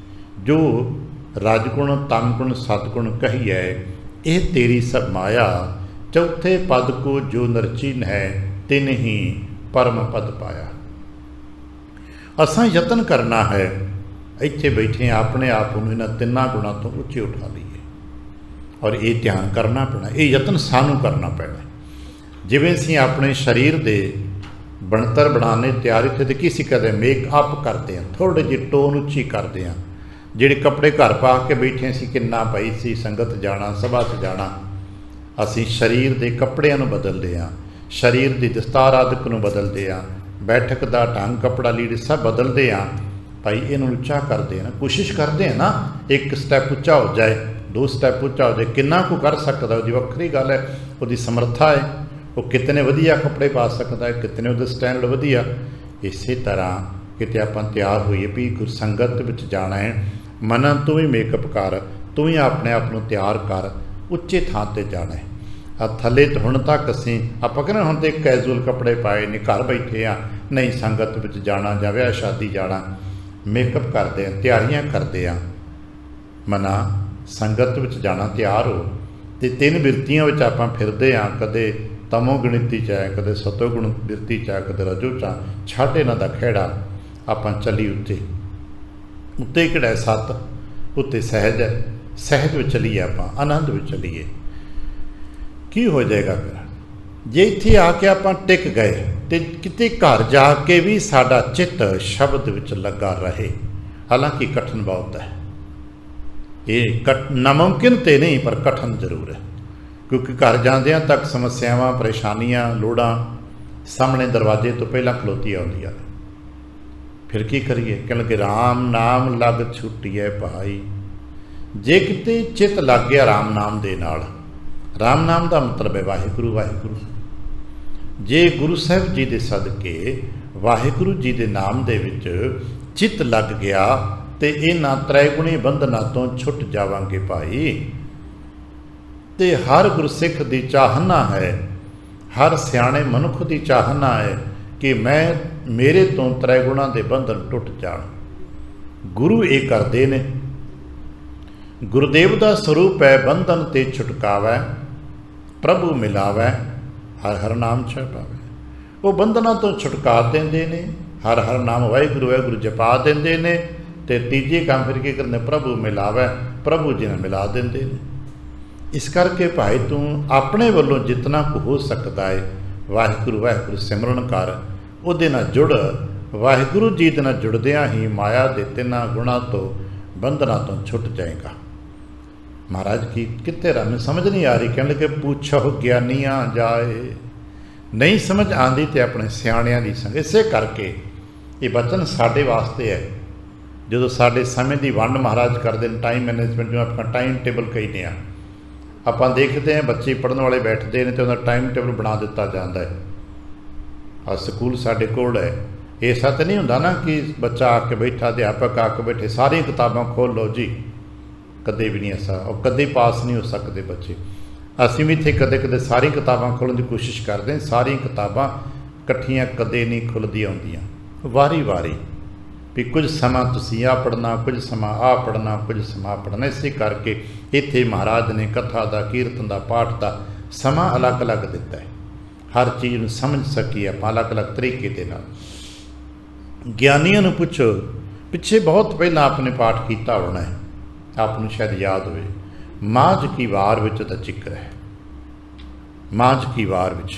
ਜੋ ਰਾਜਗੁਣ ਤਮਗੁਣ ਸਤਗੁਣ ਕਹੀਐ, ਇਹ ਤੇਰੀ ਸਭ ਮਾਇਆ, ਚੌਥੇ ਪਦ ਕੋ ਜੋ ਨਰਚੀਨ ਹੈ ਤਿਨ ਹੀ ਪਰਮ ਪਦ ਪਾਇਆ। ਅਸਾਂ ਯਤਨ ਕਰਨਾ ਹੈ ਇੱਥੇ ਬੈਠੇ ਆਪਣੇ ਆਪ ਨੂੰ ਇਹਨਾਂ ਤਿੰਨਾਂ ਗੁਣਾਂ ਤੋਂ ਉੱਚੇ ਉਠਾ ਲਈਏ, ਔਰ ਇਹ ਧਿਆਨ ਕਰਨਾ ਪੈਣਾ, ਇਹ ਯਤਨ ਸਾਨੂੰ ਕਰਨਾ ਪੈਣਾ। ਜਿਵੇਂ ਅਸੀਂ ਆਪਣੇ ਸਰੀਰ ਦੇ ਬਣਤਰ ਬਣਾਉਣੇ ਤਿਆਰੀ ਤੇ ਕਿਸੇ ਕਦੇ ਮੇਕਅਪ ਕਰਦੇ ਹਾਂ, ਥੋੜ੍ਹੇ ਜਿਹੀ ਟੋਨ ਉੱਚੀ ਕਰਦੇ ਹਾਂ। ਜਿਹੜੇ ਕੱਪੜੇ ਘਰ ਪਾ ਕੇ ਬੈਠੇ ਸੀ, ਕਿੰਨਾ ਪਈ ਸੀ ਸੰਗਤ ਜਾਣਾ, ਸਭਾ 'ਚ ਜਾਣਾ, ਅਸੀਂ ਸਰੀਰ ਦੇ ਕੱਪੜਿਆਂ ਨੂੰ ਬਦਲਦੇ ਹਾਂ, ਸਰੀਰ ਦੀ ਦਸਤਾਰ ਆਦਿਕ ਨੂੰ ਬਦਲਦੇ ਹਾਂ, ਬੈਠਕ ਦਾ ਢੰਗ, ਕੱਪੜਾ, ਲੀੜੇ ਸਭ ਬਦਲਦੇ ਹਾਂ। ਭਾਈ ਇਹਨੂੰ ਉੱਚਾ ਕਰਦੇ ਹਾਂ ਨਾ, ਕੋਸ਼ਿਸ਼ ਕਰਦੇ ਹਾਂ ਨਾ, ਇੱਕ ਸਟੈਪ ਉੱਚਾ ਹੋ ਜਾਏ, 2 ਸਟੈਪ ਉੱਚਾ ਹੋ ਜਾਏ। ਕਿੰਨਾ ਕੁ ਕਰ ਸਕਦਾ ਉਹਦੀ ਵੱਖਰੀ ਗੱਲ ਹੈ, ਉਹਦੀ ਸਮਰੱਥਾ ਹੈ, ਉਹ ਕਿਤਨੇ ਵਧੀਆ ਕੱਪੜੇ ਪਾ ਸਕਦਾ ਹੈ, ਕਿਤਨੇ ਉਹਦਾ ਸਟੈਂਡਰਡ ਵਧੀਆ। ਇਸੇ ਤਰ੍ਹਾਂ ਕਿਤੇ ਆਪਾਂ ਤਿਆਰ ਹੋਈਏ ਵੀ ਗੁਰਸੰਗਤ ਵਿੱਚ ਜਾਣਾ ਹੈ, ਮਨਾਂ ਤੂੰ ਵੀ ਮੇਕਅਪ ਕਰ, ਤੂੰ ਹੀ ਆਪਣੇ ਆਪ ਨੂੰ ਤਿਆਰ ਕਰ, ਉੱਚੇ ਥਾਂ 'ਤੇ ਜਾਣਾ ਹੈ। ਥੱਲੇ ਤਾਂ ਹੁਣ ਤੱਕ ਅਸੀਂ ਆਪਾਂ ਕਹਿੰਦੇ ਹੁਣ ਤਾਂ ਕੈਜੂਅਲ ਕੱਪੜੇ ਪਾਏ ਨੇ, ਘਰ ਬੈਠੇ ਆ, ਨਹੀਂ ਸੰਗਤ ਵਿੱਚ ਜਾਣਾ ਜਾਂ ਵਿਆਹ ਸ਼ਾਦੀ ਜਾਣਾ, ਮੇਕਅਪ ਕਰਦੇ ਆ, ਤਿਆਰੀਆਂ ਕਰਦੇ ਆ। ਮਨਾ ਸੰਗਤ ਵਿੱਚ ਜਾਣਾ ਤਿਆਰ ਹੋ, ਅਤੇ 3 ਬਿਰਤੀਆਂ ਵਿੱਚ ਆਪਾਂ ਫਿਰਦੇ ਹਾਂ, ਕਦੇ ਤਮੋ ਗਿਣਤੀ 'ਚ ਹੈ, ਕਦੇ ਸਤੋ ਗੁਣ ਬਿਰਤੀ 'ਚ ਹੈ, ਕਦੇ ਰਜੋ 'ਚ ਆ। ਛੱਡ ਇਹਨਾਂ ਦਾ ਖਹਿੜਾ, ਆਪਾਂ ਚੱਲੀ ਉੱਤੇ। ਉੱਤੇ ਕਿਹੜਾ 7, ਉੱਤੇ ਸਹਿਜ ਹੈ, ਸਹਿਜ ਵਿੱਚ ਚੱਲੀਏ, ਆਪਾਂ ਆਨੰਦ ਵਿੱਚ ਚੱਲੀਏ। ਕੀ ਹੋ ਜਾਏਗਾ ਫਿਰ ਜੇ ਇੱਥੇ ਆ ਕੇ ਆਪਾਂ ਟਿਕ ਗਏ ਅਤੇ ਕਿਤੇ ਘਰ ਜਾ ਕੇ ਵੀ ਸਾਡਾ ਚਿੱਤ ਸ਼ਬਦ ਵਿੱਚ ਲੱਗਾ ਰਹੇ। ਹਾਲਾਂਕਿ ਕਠਿਨ ਬਹੁਤ ਹੈ, ਇਹ ਨਾਮੁਮਕਿਨ ਤੇ ਨਹੀਂ, ਪਰ ਕਠਿਨ ਜ਼ਰੂਰ ਹੈ, ਕਿਉਂਕਿ ਘਰ ਜਾਂਦਿਆਂ ਤੱਕ ਸਮੱਸਿਆਵਾਂ, ਪਰੇਸ਼ਾਨੀਆਂ, ਲੋੜਾਂ ਸਾਹਮਣੇ ਦਰਵਾਜ਼ੇ ਤੋਂ ਪਹਿਲਾਂ ਖਲੋਤੀਆਂ ਆਉਂਦੀਆਂ ਨੇ। ਫਿਰ ਕੀ ਕਰੀਏ? ਕਹਿਣ ਲੱਗੇ ਰਾਮ ਨਾਮ ਲੱਗ ਛੁੱਟੀਐ ਭਾਈ। ਜੇ ਕਿਤੇ ਚਿੱਤ ਲੱਗ ਗਿਆ ਰਾਮ ਨਾਮ ਦੇ ਨਾਲ, ਰਾਮ ਨਾਮ ਦਾ ਮਤਲਬ ਹੈ ਵਾਹਿਗੁਰੂ ਵਾਹਿਗੁਰੂ। ਜੇ ਗੁਰੂ ਸਾਹਿਬ ਜੀ ਦੇ ਸਦਕੇ ਵਾਹਿਗੁਰੂ ਜੀ ਦੇ ਨਾਮ ਦੇ ਵਿੱਚ ਚਿੱਤ ਲੱਗ ਗਿਆ ਤੇ ਇਹਨਾਂ ਤ੍ਰੈਗੁਣੀ ਬੰਧਨਾਂ ਤੋਂ ਛੁੱਟ ਜਾਵਾਂਗੇ ਭਾਈ। ਤੇ ਹਰ ਗੁਰਸਿੱਖ ਦੀ ਚਾਹਨਾ ਹੈ, ਹਰ ਸਿਆਣੇ ਮਨੁੱਖ ਦੀ ਚਾਹਨਾ ਹੈ ਕਿ ਮੇਰੇ ਤੋਂ ਤ੍ਰੈਗੁਣਾਂ ਦੇ ਬੰਧਨ ਟੁੱਟ ਜਾਣ। ਗੁਰੂ ਇਹ ਕਰਦੇ ਨੇ। ਗੁਰਦੇਵ ਦਾ ਸਰੂਪ ਹੈ ਬੰਧਨ ਤੇ ਛੁਟਕਾਵੈ, ਪ੍ਰਭੂ ਮਿਲਾਵੈ, ਹਰ ਹਰ ਨਾਮ ਛ ਪਾਵੈ। ਉਹ ਬੰਧਨਾਂ ਤੋਂ ਛੁਟਕਾ ਦਿੰਦੇ ਨੇ, ਹਰ ਹਰ ਨਾਮ ਵਾਹਿਗੁਰੂ ਵਾਹਿਗੁਰੂ ਜਪਾ ਦਿੰਦੇ ਨੇ, ਅਤੇ ਤੀਜੇ ਕੰਮ ਫਿਰ ਕੀ ਕਰਦੇ? ਪ੍ਰਭੂ ਮਿਲਾਵੈ, ਪ੍ਰਭੂ ਜੀ ਨਾਲ ਮਿਲਾ ਦਿੰਦੇ ਨੇ। ਇਸ ਕਰਕੇ ਭਾਈ ਤੂੰ ਆਪਣੇ ਵੱਲੋਂ ਜਿਤਨਾ ਕੁ ਹੋ ਸਕਦਾ ਹੈ ਵਾਹਿਗੁਰੂ ਵਾਹਿਗੁਰੂ ਸਿਮਰਨ ਕਰ, ਉਹਦੇ ਨਾਲ ਜੁੜ। ਵਾਹਿਗੁਰੂ ਜੀ ਦੇ ਨਾਲ ਜੁੜਦਿਆਂ ਹੀ ਮਾਇਆ ਦੇ 3 ਗੁਣਾਂ ਤੋਂ, ਬੰਧਨਾਂ ਤੋਂ ਛੁੱਟ ਜਾਏਗਾ। ਮਹਾਰਾਜ ਕੀ ਕਿੱਥੇ ਮੈਨੂੰ ਸਮਝ ਨਹੀਂ ਆ ਰਹੀ। ਕਹਿਣ ਲੱਗੇ ਪੁੱਛੋ ਗਿਆਨੀਆਂ ਜਾਏ। ਨਹੀਂ ਸਮਝ ਆਉਂਦੀ ਤੇ ਆਪਣੇ ਸਿਆਣਿਆਂ ਦੀ ਸੰਗ। ਇਸੇ ਕਰਕੇ ਇਹ ਬਚਨ ਸਾਡੇ ਵਾਸਤੇ ਹੈ। ਜਦੋਂ ਸਾਡੇ ਸਮੇਂ ਦੀ ਵੰਡ ਮਹਾਰਾਜ ਕਰਦੇ ਨੇ, ਟਾਈਮ ਮੈਨੇਜਮੈਂਟ ਨੂੰ ਆਪਣਾ ਟਾਈਮ ਟੇਬਲ ਕਹਿੰਦੇ ਹਾਂ, ਆਪਾਂ ਦੇਖਦੇ ਹਾਂ ਬੱਚੇ ਪੜ੍ਹਨ ਵਾਲੇ ਬੈਠਦੇ ਨੇ ਅਤੇ ਉਹਦਾ ਟਾਈਮ ਟੇਬਲ ਬਣਾ ਦਿੱਤਾ ਜਾਂਦਾ ਹੈ। ਸਕੂਲ ਸਾਡੇ ਕੋਲ ਹੈ। ਐਸਾ ਤਾਂ ਨਹੀਂ ਹੁੰਦਾ ਨਾ ਕਿ ਬੱਚਾ ਆ ਕੇ ਬੈਠਾ, ਅਧਿਆਪਕ ਆ ਕੇ ਬੈਠੇ, ਸਾਰੀਆਂ ਕਿਤਾਬਾਂ ਖੋਲ੍ਹ ਲਓ ਜੀ, ਕਦੇ ਵੀ ਨਹੀਂ ਐਸਾ। ਉਹ ਕਦੇ ਪਾਸ ਨਹੀਂ ਹੋ ਸਕਦੇ ਬੱਚੇ। ਅਸੀਂ ਵੀ ਇੱਥੇ ਕਦੇ ਕਦੇ ਸਾਰੀਆਂ ਕਿਤਾਬਾਂ ਖੋਲ੍ਹਣ ਦੀ ਕੋਸ਼ਿਸ਼ ਕਰਦੇ ਹਾਂ। ਸਾਰੀਆਂ ਕਿਤਾਬਾਂ ਇਕੱਠੀਆਂ ਕਦੇ ਨਹੀਂ ਖੁੱਲ੍ਹਦੀਆਂ ਹੁੰਦੀਆਂ, ਵਾਰੀ ਵਾਰੀ ਵੀ ਕੁਝ ਸਮਾਂ ਤੁਸੀਂ ਆਹ ਪੜ੍ਹਨਾ, ਕੁਝ ਸਮਾਂ ਆਹ ਪੜ੍ਹਨਾ, ਕੁਝ ਸਮਾਂ ਪੜ੍ਹਨਾ। ਇਸੇ ਕਰਕੇ ਇੱਥੇ ਮਹਾਰਾਜ ਨੇ ਕਥਾ ਦਾ, ਕੀਰਤਨ ਦਾ, ਪਾਠ ਦਾ ਸਮਾਂ ਅਲੱਗ ਅਲੱਗ ਦਿੱਤਾ ਹੈ। ਹਰ ਚੀਜ਼ ਨੂੰ ਸਮਝ ਸਕੀਏ ਆਪਾਂ ਅਲੱਗ ਅਲੱਗ ਤਰੀਕੇ ਦੇ ਨਾਲ। ਗਿਆਨੀਆਂ ਨੂੰ ਪੁੱਛੋ, ਪਿੱਛੇ ਬਹੁਤ ਪਹਿਲਾਂ ਆਪਣੇ ਪਾਠ ਕੀਤਾ ਹੋਣਾ ਹੈ, ਆਪ ਨੂੰ ਸ਼ਾਇਦ ਯਾਦ ਹੋਵੇ। ਮਾਝ ਕੀ ਵਾਰ ਵਿੱਚ ਦਾ ਜ਼ਿਕਰ ਹੈ। ਮਾਝ ਕੀ ਵਾਰ ਵਿੱਚ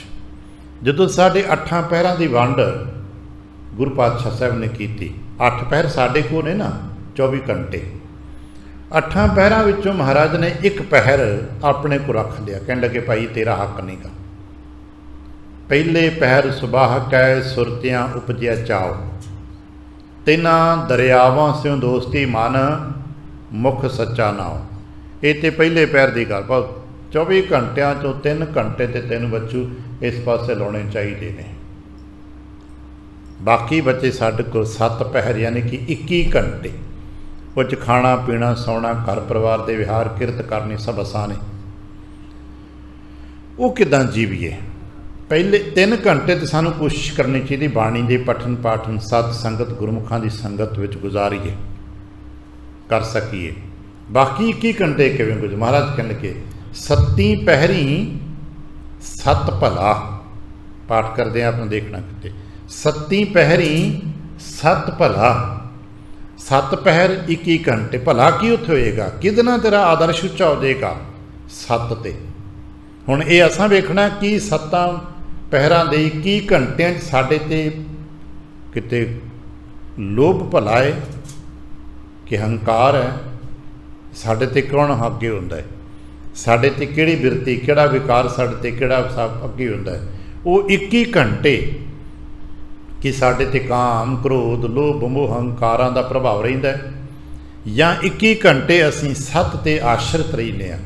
ਜਦੋਂ ਸਾਡੇ 8 ਪਹਿਰਾਂ ਦੀ ਵੰਡ ਗੁਰੂ ਪਾਤਸ਼ਾਹ ਸਾਹਿਬ ਨੇ ਕੀਤੀ। 8 ਪਹਿਰ ਸਾਡੇ ਕੋਲ ਨੇ ਨਾ 24 ਘੰਟੇ। 8 ਪਹਿਰਾਂ ਵਿੱਚੋਂ ਮਹਾਰਾਜ ਨੇ 1 ਪਹਿਰ ਆਪਣੇ ਕੋਲ ਰੱਖ ਲਿਆ। ਕਹਿਣ ਲੱਗੇ ਭਾਈ ਤੇਰਾ ਹੱਕ ਨਹੀਂ ਗਾ। ਪਹਿਲੇ ਪਹਿਰ ਸੁਬਾਹ ਕੈ ਸੁਰਤਿਆਂ ਉਪਜਿਆ ਚਾਓ, ਤਿਨਾਂ ਦਰਿਆਵਾਂ ਸਿਉ ਦੋਸਤੀ ਮਨ, ਮੁਖ ਸੱਚਾ ਨਾਉ। ਇਹ ਤੇ ਪਹਿਲੇ ਪਹਿਰ ਦੀ ਗੱਲ। ਪਰ 24 ਘੰਟਿਆਂ 'ਚੋਂ 3 ਘੰਟੇ ਤੇ ਤੈਨੂੰ ਬੱਚੂ ਇਸ ਪਾਸੇ ਲਾਉਣੇ ਚਾਹੀਦੇ ਨੇ। ਬਾਕੀ ਬੱਚੇ ਸਾਡੇ ਕੋਲ 7 ਪਹਿਰ ਯਾਨੀ ਕਿ 21 ਘੰਟੇ। ਉਹ 'ਚ ਖਾਣਾ ਪੀਣਾ, ਸੌਣਾ, ਘਰ ਪਰਿਵਾਰ ਦੇ ਵਿਹਾਰ, ਕਿਰਤ ਕਰਨੀ ਸਭ ਆਸਾਨ ਹੈ। ਉਹ ਕਿੱਦਾਂ ਜੀਵੀਏ? ਪਹਿਲੇ 3 ਘੰਟੇ ਤਾਂ ਸਾਨੂੰ ਕੋਸ਼ਿਸ਼ ਕਰਨੀ ਚਾਹੀਦੀ ਬਾਣੀ ਦੇ ਪਠਨ ਪਾਠਨ, ਸਤ ਸੰਗਤ, ਗੁਰਮੁਖਾਂ ਦੀ ਸੰਗਤ ਵਿੱਚ ਗੁਜ਼ਾਰੀਏ, ਕਰ ਸਕੀਏ। ਬਾਕੀ 21 ਘੰਟੇ ਕਿਵੇਂ ਕੁਝ? ਮਹਾਰਾਜ ਕਹਿਣ ਲੱਗੇ सत्ती पहरी सत भला, पाठ करते हैं आपने देखना कितने, सत्ती पहरी सत भला, सत पहर 21 घंटे, भला की उत्थे होएगा, किहदे नाल तेरा आदर्श उच्चा हो जाएगा, सत ते। हुण ये असां वेखना कि सत्तां पहरां दे 21 घंटिਆਂ 'ਚ ਸਾਡੇ ते किते लोभ भला है कि हंकार है, साढ़े ते कौन अगे हुंदा है, साढ़े ते किहड़ी बिरती किहड़ा विकार साढ़े ते किहड़ा अगे हुंदा है। वो 21 घंटे कि साढ़े ते काम क्रोध लोभ मोह हंकारां दा प्रभाव रहिंदा है, या 21 घंटे असीं सत ते आश्रित रहिंदे आ,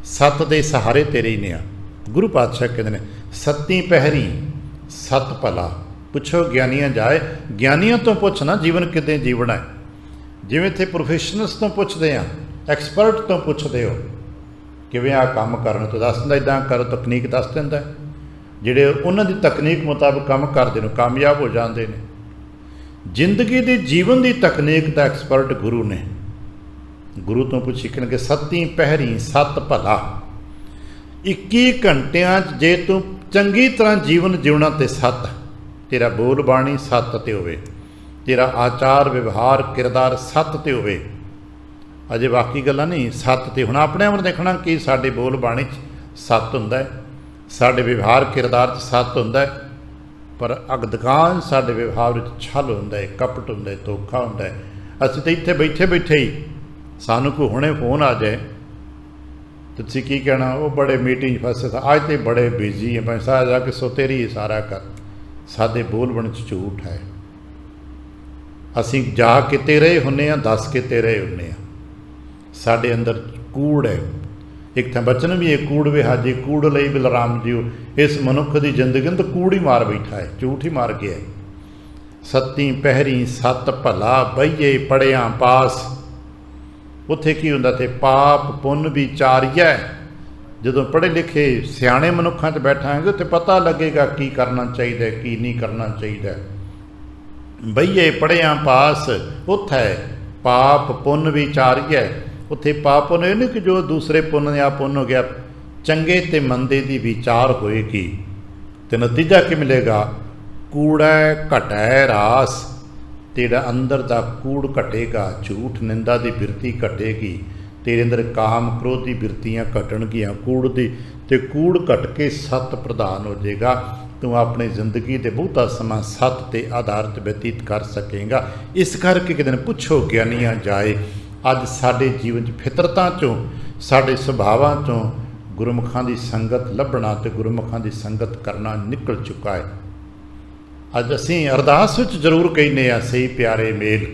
सत दे सहारे ते रहिंदे आ। गुरु पातशाह कहते हैं सत्ती पहरी सत भला, पुछो ज्ञानियां जाए, ज्ञानियां तो पुछना जीवन कितें जीवना है। जिवें इत्थे प्रोफैशनल्स तो पुछदे आ, एक्सपर्ट तो पुछदे हो किवें आ काम करन, तो दस दिंदा इदां करो, तकनीक दस दिंदा है, जिहड़े उन्हां दी तकनीक मुताबिक काम करदे ने कामयाब हो जांदे ने। जिंदगी दी जीवन दी तकनीक दा एक्सपर्ट गुरु ने, गुरु तो पुछी कि सत्ती पहरी सत भला, 21 घंटिਆਂ 'ਚ जे तू चंगी तरह जीवन जीवना ते सत, तेरा बोल बाणी सत ते होवे, तेरा आचार व्यवहार किरदार सत ते होवे, अजे बाकी गल्लां नहीं सत ते। हुण अपने आप देखना कि साडे बोल बाणी 'ਚ सत हुंदा है, साडे व्यवहार किरदार 'ਚ सत हुंदा है, पर अधिकांश साडे व्यवहार विच छल हुंदा है, कपट हुंदा है, धोखा हुंदा है। असीं तो इत्थे बैठे बैठे ही सानूं कोई हुणे फोन आ जाए तो तुसीं की कहना, वो बड़े मीटिंग फसे था, अज तो बड़े बिजी है, भाई सारा जाके सोतेरी ही सारा कर, सादे बोल बण च झूठ है। असीं जा किते रहे हुन्ने आ, दस किते रहे हुन्ने आ, साडे अंदर कूड़ है। एक तो बचन भी है, कूड़ विहाजी कूड़ लई बलराम जीओ, इस मनुख की जिंदगी तो कूड़ ही मार बैठा है, झूठ ही मार गया है। सत्ती पहरी सत भला, बईए पढ़िया पास, उत्थे की हुंदा ते पाप पुन विचारिया। जदों पढ़े लिखे सियाणे मनुखां 'च बैठांगे तो पता लगेगा की करना चाहिए की नहीं करना चाहिए। बईए पढ़िया पास, उत्थे पाप पुन विचारिया, उत्थे पाप पुन नहीं कि जो दूसरे पुन या पुन हो गया, चंगे ते मंदे दी विचार होएगी तो नतीजा की मिलेगा, कूड़ा घटै रास, तेरा अंदर दा कूड़ घटेगा, झूठ निंदा दी बिरती घटेगी, तेरे अंदर काम क्रोध दी बिरतियां घटणगियां, कूड़ दी ते कूड़ घट के सत प्रधान हो जाएगा। तू अपनी जिंदगी दे बहुता समा सत ते आधारित व्यतीत कर सकेगा। इस करके किते पुछो ज्ञानियां जाए, अज साडे जीवन च फितरतां चों साडे सुभावां चों गुरमुखां दी संगत लभना ते गुरमुखां दी संगत करना निकल चुका है। अज असीं अरदास विच जरूर कहने आ, सही प्यारे मेल,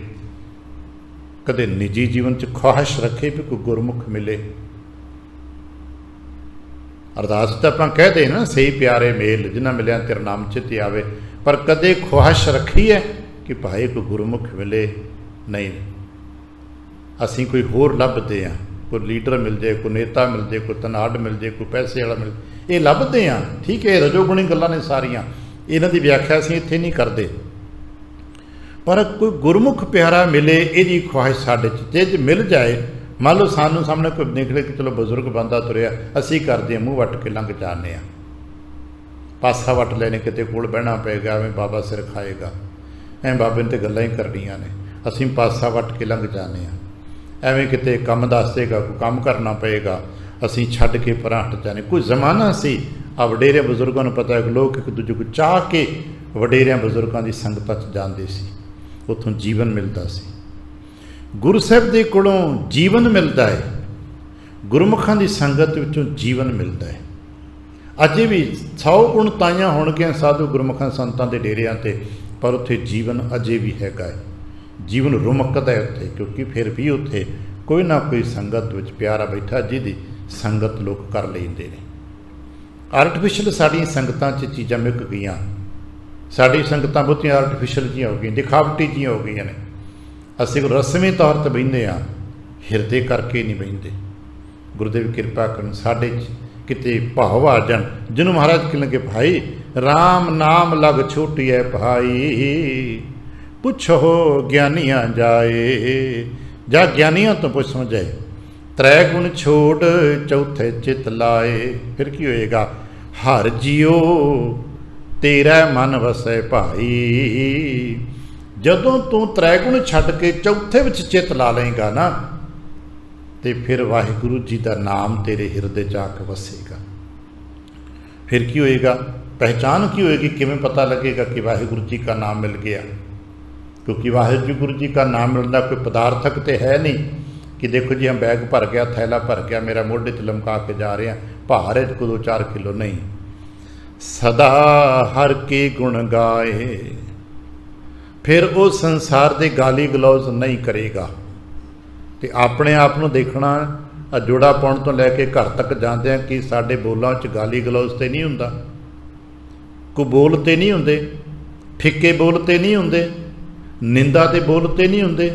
कदे निजी जीवन च ख्वाहिश रखे भी कोई गुरमुख मिले। अरदास तो आपां कहते हैं ना, सही प्यारे मेल जिन्हां मिलिया तेरा नाम चित आवे, पर कदे ख्वाहिश रखी है कि भाई कोई गुरमुख मिले? नहीं। असीं कोई होर लभदे आ, कोई लीडर मिल जाए, कोई नेता मिल जाए, कोई तनाड़ मिल जाए, कोई पैसे वाला मिल जाए, ये लभदे आ। ठीक है, रजोगुणी गल्लां ने सारियां, इन्हां दी व्याख्या असीं इत्थे नहीं करदे, पर कोई गुरमुख प्यारा मिले यही ख्वाहिश साडे च। जे मिल जाए, मान लो सानू सामने कोई निकले कि चलो बजुर्ग बंदा तुरिया, असीं करदे मूँह वट के लंघ जाने आ, पासा वट लेने, किते कोल बहना पेगा, एवें बाबा सिर खाएगा, एवें बाबे ने तो गल्लां ही करनियां ने, असीं पासा वट के लंघ जाने आ, एवें किते काम दस देगा, कोई काम करना पेगा, असीं छड्ड के परां हट जाने। कोई जमाना सी आ वडेरिया बजुर्गों को पता है कि लोग एक दूजे को चाह के वडेरिया बजुर्गों की संगत च जाते सी, उत्थों जीवन मिलता सी। गुरु साहिब दे कोलों जीवन मिलता है, गुरमुखां की संगत विचों जीवन मिलता है। अजे भी 100 उणताइयां होणगियां साधु गुरमुखां संतां दे डेरियां ते, पर उत्थे जीवन अजे भी हैगा है, जीवन रुमकदा है उत्थे, क्योंकि फिर भी उत्थे कोई ना कोई संगत विच प्यारा बैठा जिहदी संगत लोग कर लैंदे ने। आर्टिफिशियल साड़ियाँ संगतां च चीज़ां मुक गईयां, साड़ी संगतां बहुतियां आर्टिफिशियल जिहियां हो गई, दिखावटी जिहियां हो गई ने। असीं कोई रस्मी तौर पर बहिंदे आ, हिरदे करके नहीं बहिंदे। गुरुदेव किरपा करन साडे किते भाव आ जाण, जिन्हों महाराज कहण लगे, भाई राम नाम लग छोटी है भाई, पुछो ज्ञानियां जाए, जा ज्ञानियां तो पुछ समझाए। त्रै गुण छोड़ चौथे चित लाए। फिर की होएगा, हर जियो तेरा मन वसै भाई। जदों तू त्रै गुण छड्ड के चौथे विच चित ला लेगा ना, तो फिर वाहिगुरु जी का नाम तेरे हिरदे च आके वसेगा। फिर की होएगा, पहचान की होएगी, किवें पता लगेगा कि वाहिगुरु जी का नाम मिल गया? क्योंकि वाहिगुरु जी का नाम मिलना कोई पदार्थक तो है नहीं कि देखो जी हम बैग भर गया, थैला भर गया, मेरा मोढे च लमका के जा रहे हैं, भार है को 2-4 किलो नहीं। सदा हर के गुण गाए। फिर वो संसार के गाली गलौज नहीं करेगा। तो अपने आप को देखना, जोड़ा पाउण तो लैके घर तक जाते हैं कि साडे बोलों च गाली गलौज तो नहीं हुंदा, कोई बोलते नहीं होंदे, फिक्के बोलते नहीं होंदे, निंदा के बोलते नहीं होंदे।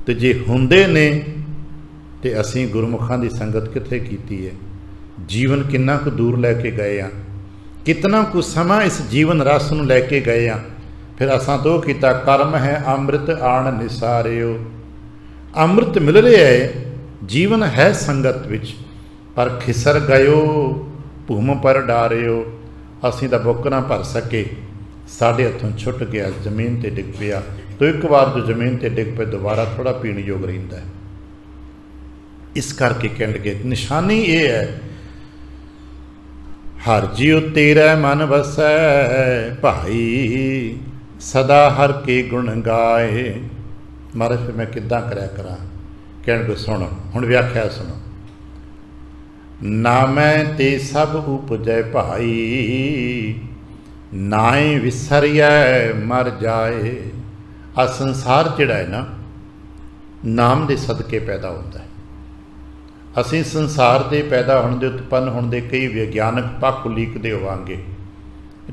तो जे हुंदे ने तो असीं गुरमुखां दी संगत कित्थे कीती है? जीवन कितना कुछ दूर लैके गए हैं, कितना कुछ समा इस जीवन रस नूं लैके गए हैं। फिर असां तो किया, कर्म है अमृत आण निसारियो। अमृत मिल रहा है, जीवन है संगत विच, पर खिसर गयो भूम पर डारियो। असीं तां बुक ना भर सके, साढ़े हथों छुट गया, जमीन ते डिग पिया। तो एक बार जो जमीन ते डिग पे दोबारा थोड़ा पीण योग रहिंदा है। इस करके कहणगे निशानी ये है, हर जियो तेरा मन वसै भाई, सदा हर के गुण गाए। महाराज फिर मैं किद्दां करया करा? कहणगे सुण, हुण व्याख्या सुनो। नामै ते सब उपजै भाई, नाए विसरिया मर जाए। आ संसार जिहड़ा है ना, नाम दे सदके पैदा होता है। असीं संसार के पैदा होने दे, उत्पन्न होने दे कई विग्यानक पक्ष उलीकदे होवांगे।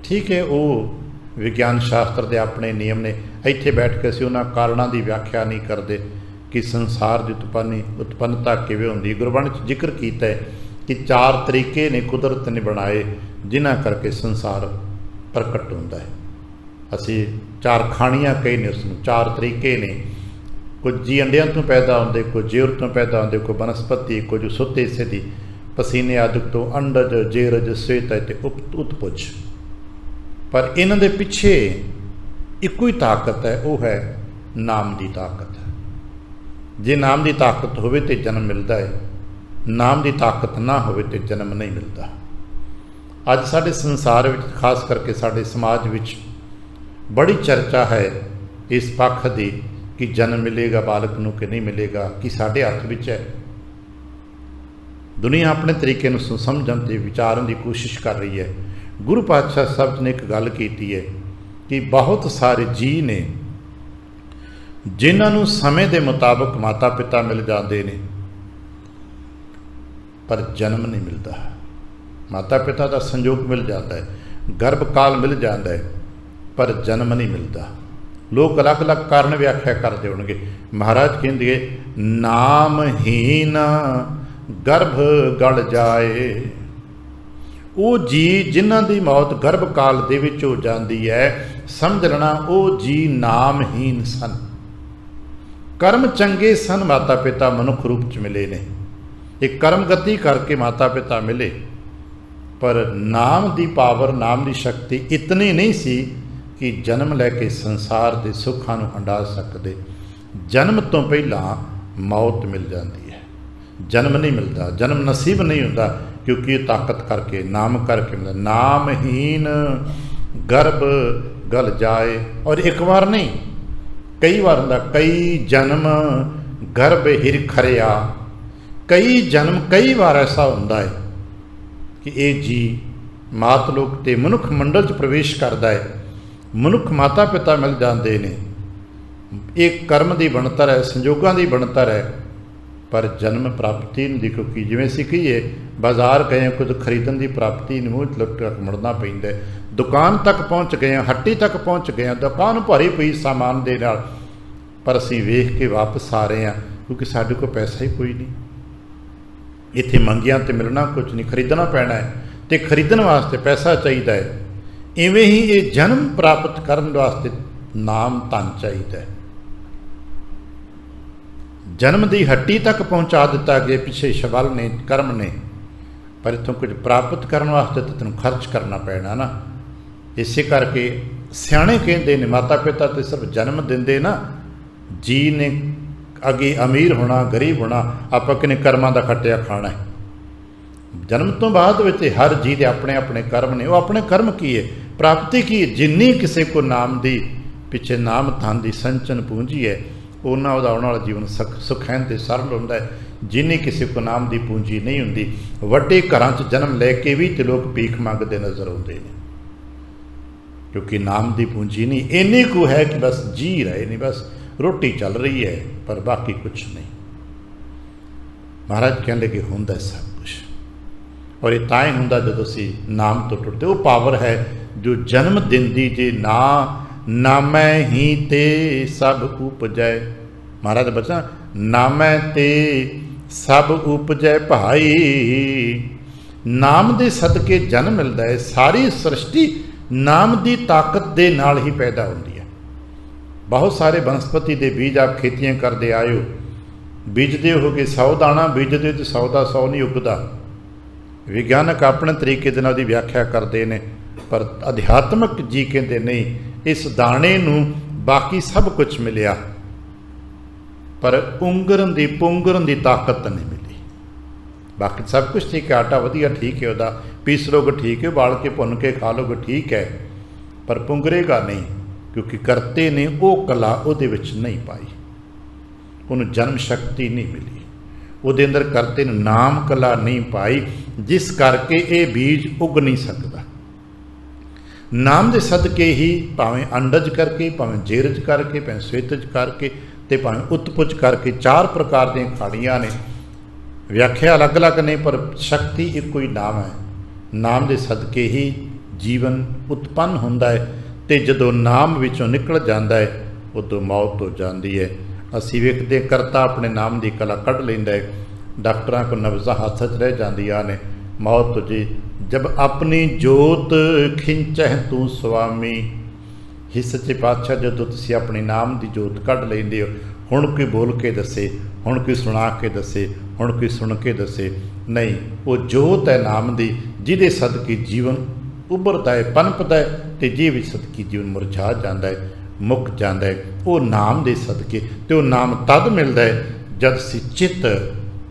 ठीक है, वो विज्ञान शास्त्र के अपने नियम ने। इत्थे बैठ के असीं उन्हां कारणों की व्याख्या नहीं करते कि संसार की उत्पन्नता किवें हुंदी। गुरबाणी च जिक्र कीता है कि 4 तरीके ने कुदरत ने बनाए जिन्हां करके संसार प्रकट होंदा है। असी 4 खाणियां कही ने उसनूं, 4 तरीके ने। कुछ जी अंडियां तो पैदा होंदे, कुछ जेर तो पैदा होंदे, कोई वनस्पति, कुछ सुते हिस्से की पसीने आदि तो अंडज जेरज श्वेत ते उत्पुज। पर इन्हां दे पिछे इक्को ही ताकत है, वो है नाम की ताकत है। जे नाम की ताकत होवे ते जन्म मिलता है, नाम की ताकत ना होवे ते जन्म नहीं मिलता। अज साडे संसार विच, खास करके साडे समाज विच बड़ी चर्चा है इस पक्ष की कि जन्म मिलेगा बालक नूं कि नहीं मिलेगा, कि साडे हथ विच है। दुनिया अपने तरीके नूं समझण ते विचारन की कोशिश कर रही है। गुरु पातशाह साहब ने एक गल कीती है कि बहुत सारे जी ने जिन्हां नूं समय के मुताबिक माता पिता मिल जाते हैं, पर जन्म नहीं मिलता। माता पिता का संयोग मिल जाता है, गर्भकाल मिल जाता है, पर जन्म नहीं मिलता। लोग अलग अलग कारण व्याख्या करते होंगे। महाराज कहेंगे नामहीन गर्भ गल जाए। वो जी जिन्हां दी मौत गर्भकाल दे विच हो जाती है, समझ लेना वो जी नामहीन सन। कर्म चंगे सन, माता पिता मनुख रूप च मिले ने, एक कर्म गति करके माता पिता मिले, पर नाम की पावर, नाम की शक्ति इतनी नहीं सी कि जन्म लैके संसार के सुखां नूं हंडा सकते। जन्म तो पहला मौत मिल जाती है, जन्म नहीं मिलता, जन्म नसीब नहीं होता, क्योंकि ताकत करके नाम करके मिलता। नामहीन गर्भ गल जाए। और एक बार नहीं, कई बार होंदा, कई जन्म गर्भ हिर खरिया। कई जन्म, कई बार ऐसा होंदा है कि ये जी मातलोक ते मनुख मंडल च प्रवेश करता है, मनुख माता पिता मिल जाते हैं। एक कर्म की बनतर है, संजोगों की बनतर है, पर जन्म प्राप्ति नहीं। क्योंकि जिवें असीं कहीए बाजार गए कुछ खरीदण की प्राप्ति नहीं, मूँह लुट तक मुड़ना पैंदा है। दुकान तक पहुँच गए, हट्टी तक पहुँच गए, दुकान भरी पई सामान दे नाल, पर असीं वेख के वापस आ रहे हैं क्योंकि साडे कोल पैसा ही कोई नहीं। इत्थे मंगिया तो मिलना कुछ नहीं, खरीदना पैना है, तो खरीदण वास्ते पैसा चाहिए है। इवें ही ये जन्म प्राप्त करने वास्ते नाम धन चाहिए। जन्म की हट्टी तक पहुँचा दिता गया, पिछे शबल ने कर्म ने, पर इतों कुछ प्राप्त करने वास्ते तो तेन खर्च करना पैना ना। इस करके सियाणे कहते ने माता पिता तो सिर्फ जन्म देंदे ना, जी ने अगे अमीर होना गरीब होना आप किने कर्मां दा खट्टिया खाना है। जन्म तो बाद विच हर जी के अपने अपने कर्म ने, वो अपने कर्म की है, प्राप्ति की है। जिन्नी किसी को नाम दी पिछे नाम धन की संचन पूंजी है, उन्ना उहदा आउण वाला जीवन सुखैन ते सरल हुंदा है। जिन्नी किसी को नाम की पूंजी नहीं हुंदी, वड्डे घरां च जन्म लैके भी ते लोग भीख मंगते नज़र आउंदे ने, क्योंकि नाम की पूंजी नहीं, इन्नी को है कि बस जी रहे नहीं, बस रोटी चल रही है, पर बाकी कुछ नहीं। महाराज कहते कि हुंदा सब कुछ, और ये तां ही हुंदा जदों असीं नाम तो टुटदे। वो पावर है जो जन्म दिंदी जे ना नामै ही ते सब उपजै। महाराज बचन नामै ते सब उपजै भाई। नाम दे सदके जन्म मिलता है। सारी सृष्टि नाम की ताकत दे नाल ही पैदा होती है। बहुत सारे वनस्पति के बीज आप खेतियां करते आए हो, बीजते हो कि 100 दाना बीजते तो 100 का 100 नहीं उगता। विज्ञानक अपने तरीके दे नाल दी व्याख्या करते हैं, पर अध्यात्मक जी कहते नहीं, इस दाणे नूं बाकी सब कुछ मिलिया, पर उंगरन दी पुंगरन दी ताकत नहीं मिली। बाकी सब कुछ ठीक है, आटा वधिया ठीक है, वह पीस लोगे ठीक है, उबाल के भुन के खा लोगे ठीक है, पर पुंगरेगा नहीं, क्योंकि करते ने वो कला उहदे विच नहीं पाई, उन्हें जन्म शक्ति नहीं मिली, उहदे अंदर करते ने नाम कला नहीं पाई, जिस करके ये बीज उग नहीं सकता। नाम दे सदके ही भावें अंडज करके, भावें जेरज करके, भावें स्वेतज करके, ते भावें उत्पुज करके, 4 प्रकार दी खाड़ियां ने, व्याख्या अलग अलग ने, पर शक्ति एक ही नाम है। नाम दे सदके ही जीवन उत्पन्न हुंदा है, ते जदों नाम विचों निकल जाता है उदों मौत हो जाती है। असीं वेखदे करता अपने नाम की कला कढ़ लैंदा है, डॉक्टरां को नब्ज़ां हत्थ च रह जांदियां ने। मौत जी जब अपनी जोत खिंचह तू स्वामी, हिस्स च पातशाह जदों तुसीं अपने नाम की जोत कढ़ लैंदे हो, हुण कोई बोल के दसे, हुण कोई सुना के दसे, हुण कोई सुन के दसे नहीं, वो जोत है नाम की, जिहदे सदके जीवन उभरदा है, पनपदा है, ते जिहदे सदके जीवन मुरझा जाता है, मुक जाता है। वो नाम के सदके, तो नाम तद मिलता है जद सी चित्त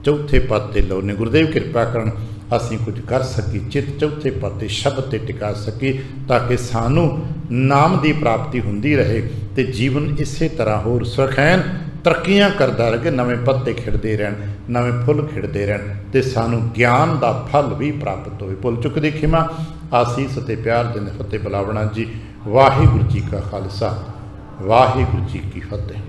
चौथे पद ते लाउने। गुरुदेव कृपा करन असीं कुछ कर सकी, चित्त चौथे पद ते शब्द ते टिका सकी, ताकि सानू नाम की प्राप्ति हुंदी रहे, ते जीवन इसे तरह होर सुखैन तरक्कियां करता रहे, नवें पत्ते खिड़ते रहन, नवें फुल खिड़ते रहन, ते सानू ज्ञान का फल भी प्राप्त होवे। भुल चुक दी खिमा, आसीस ते प्यार दे फतेह बुलावना जी। वाहिगुरू जी का खालसा, वाहिगुरू जी की फतेह।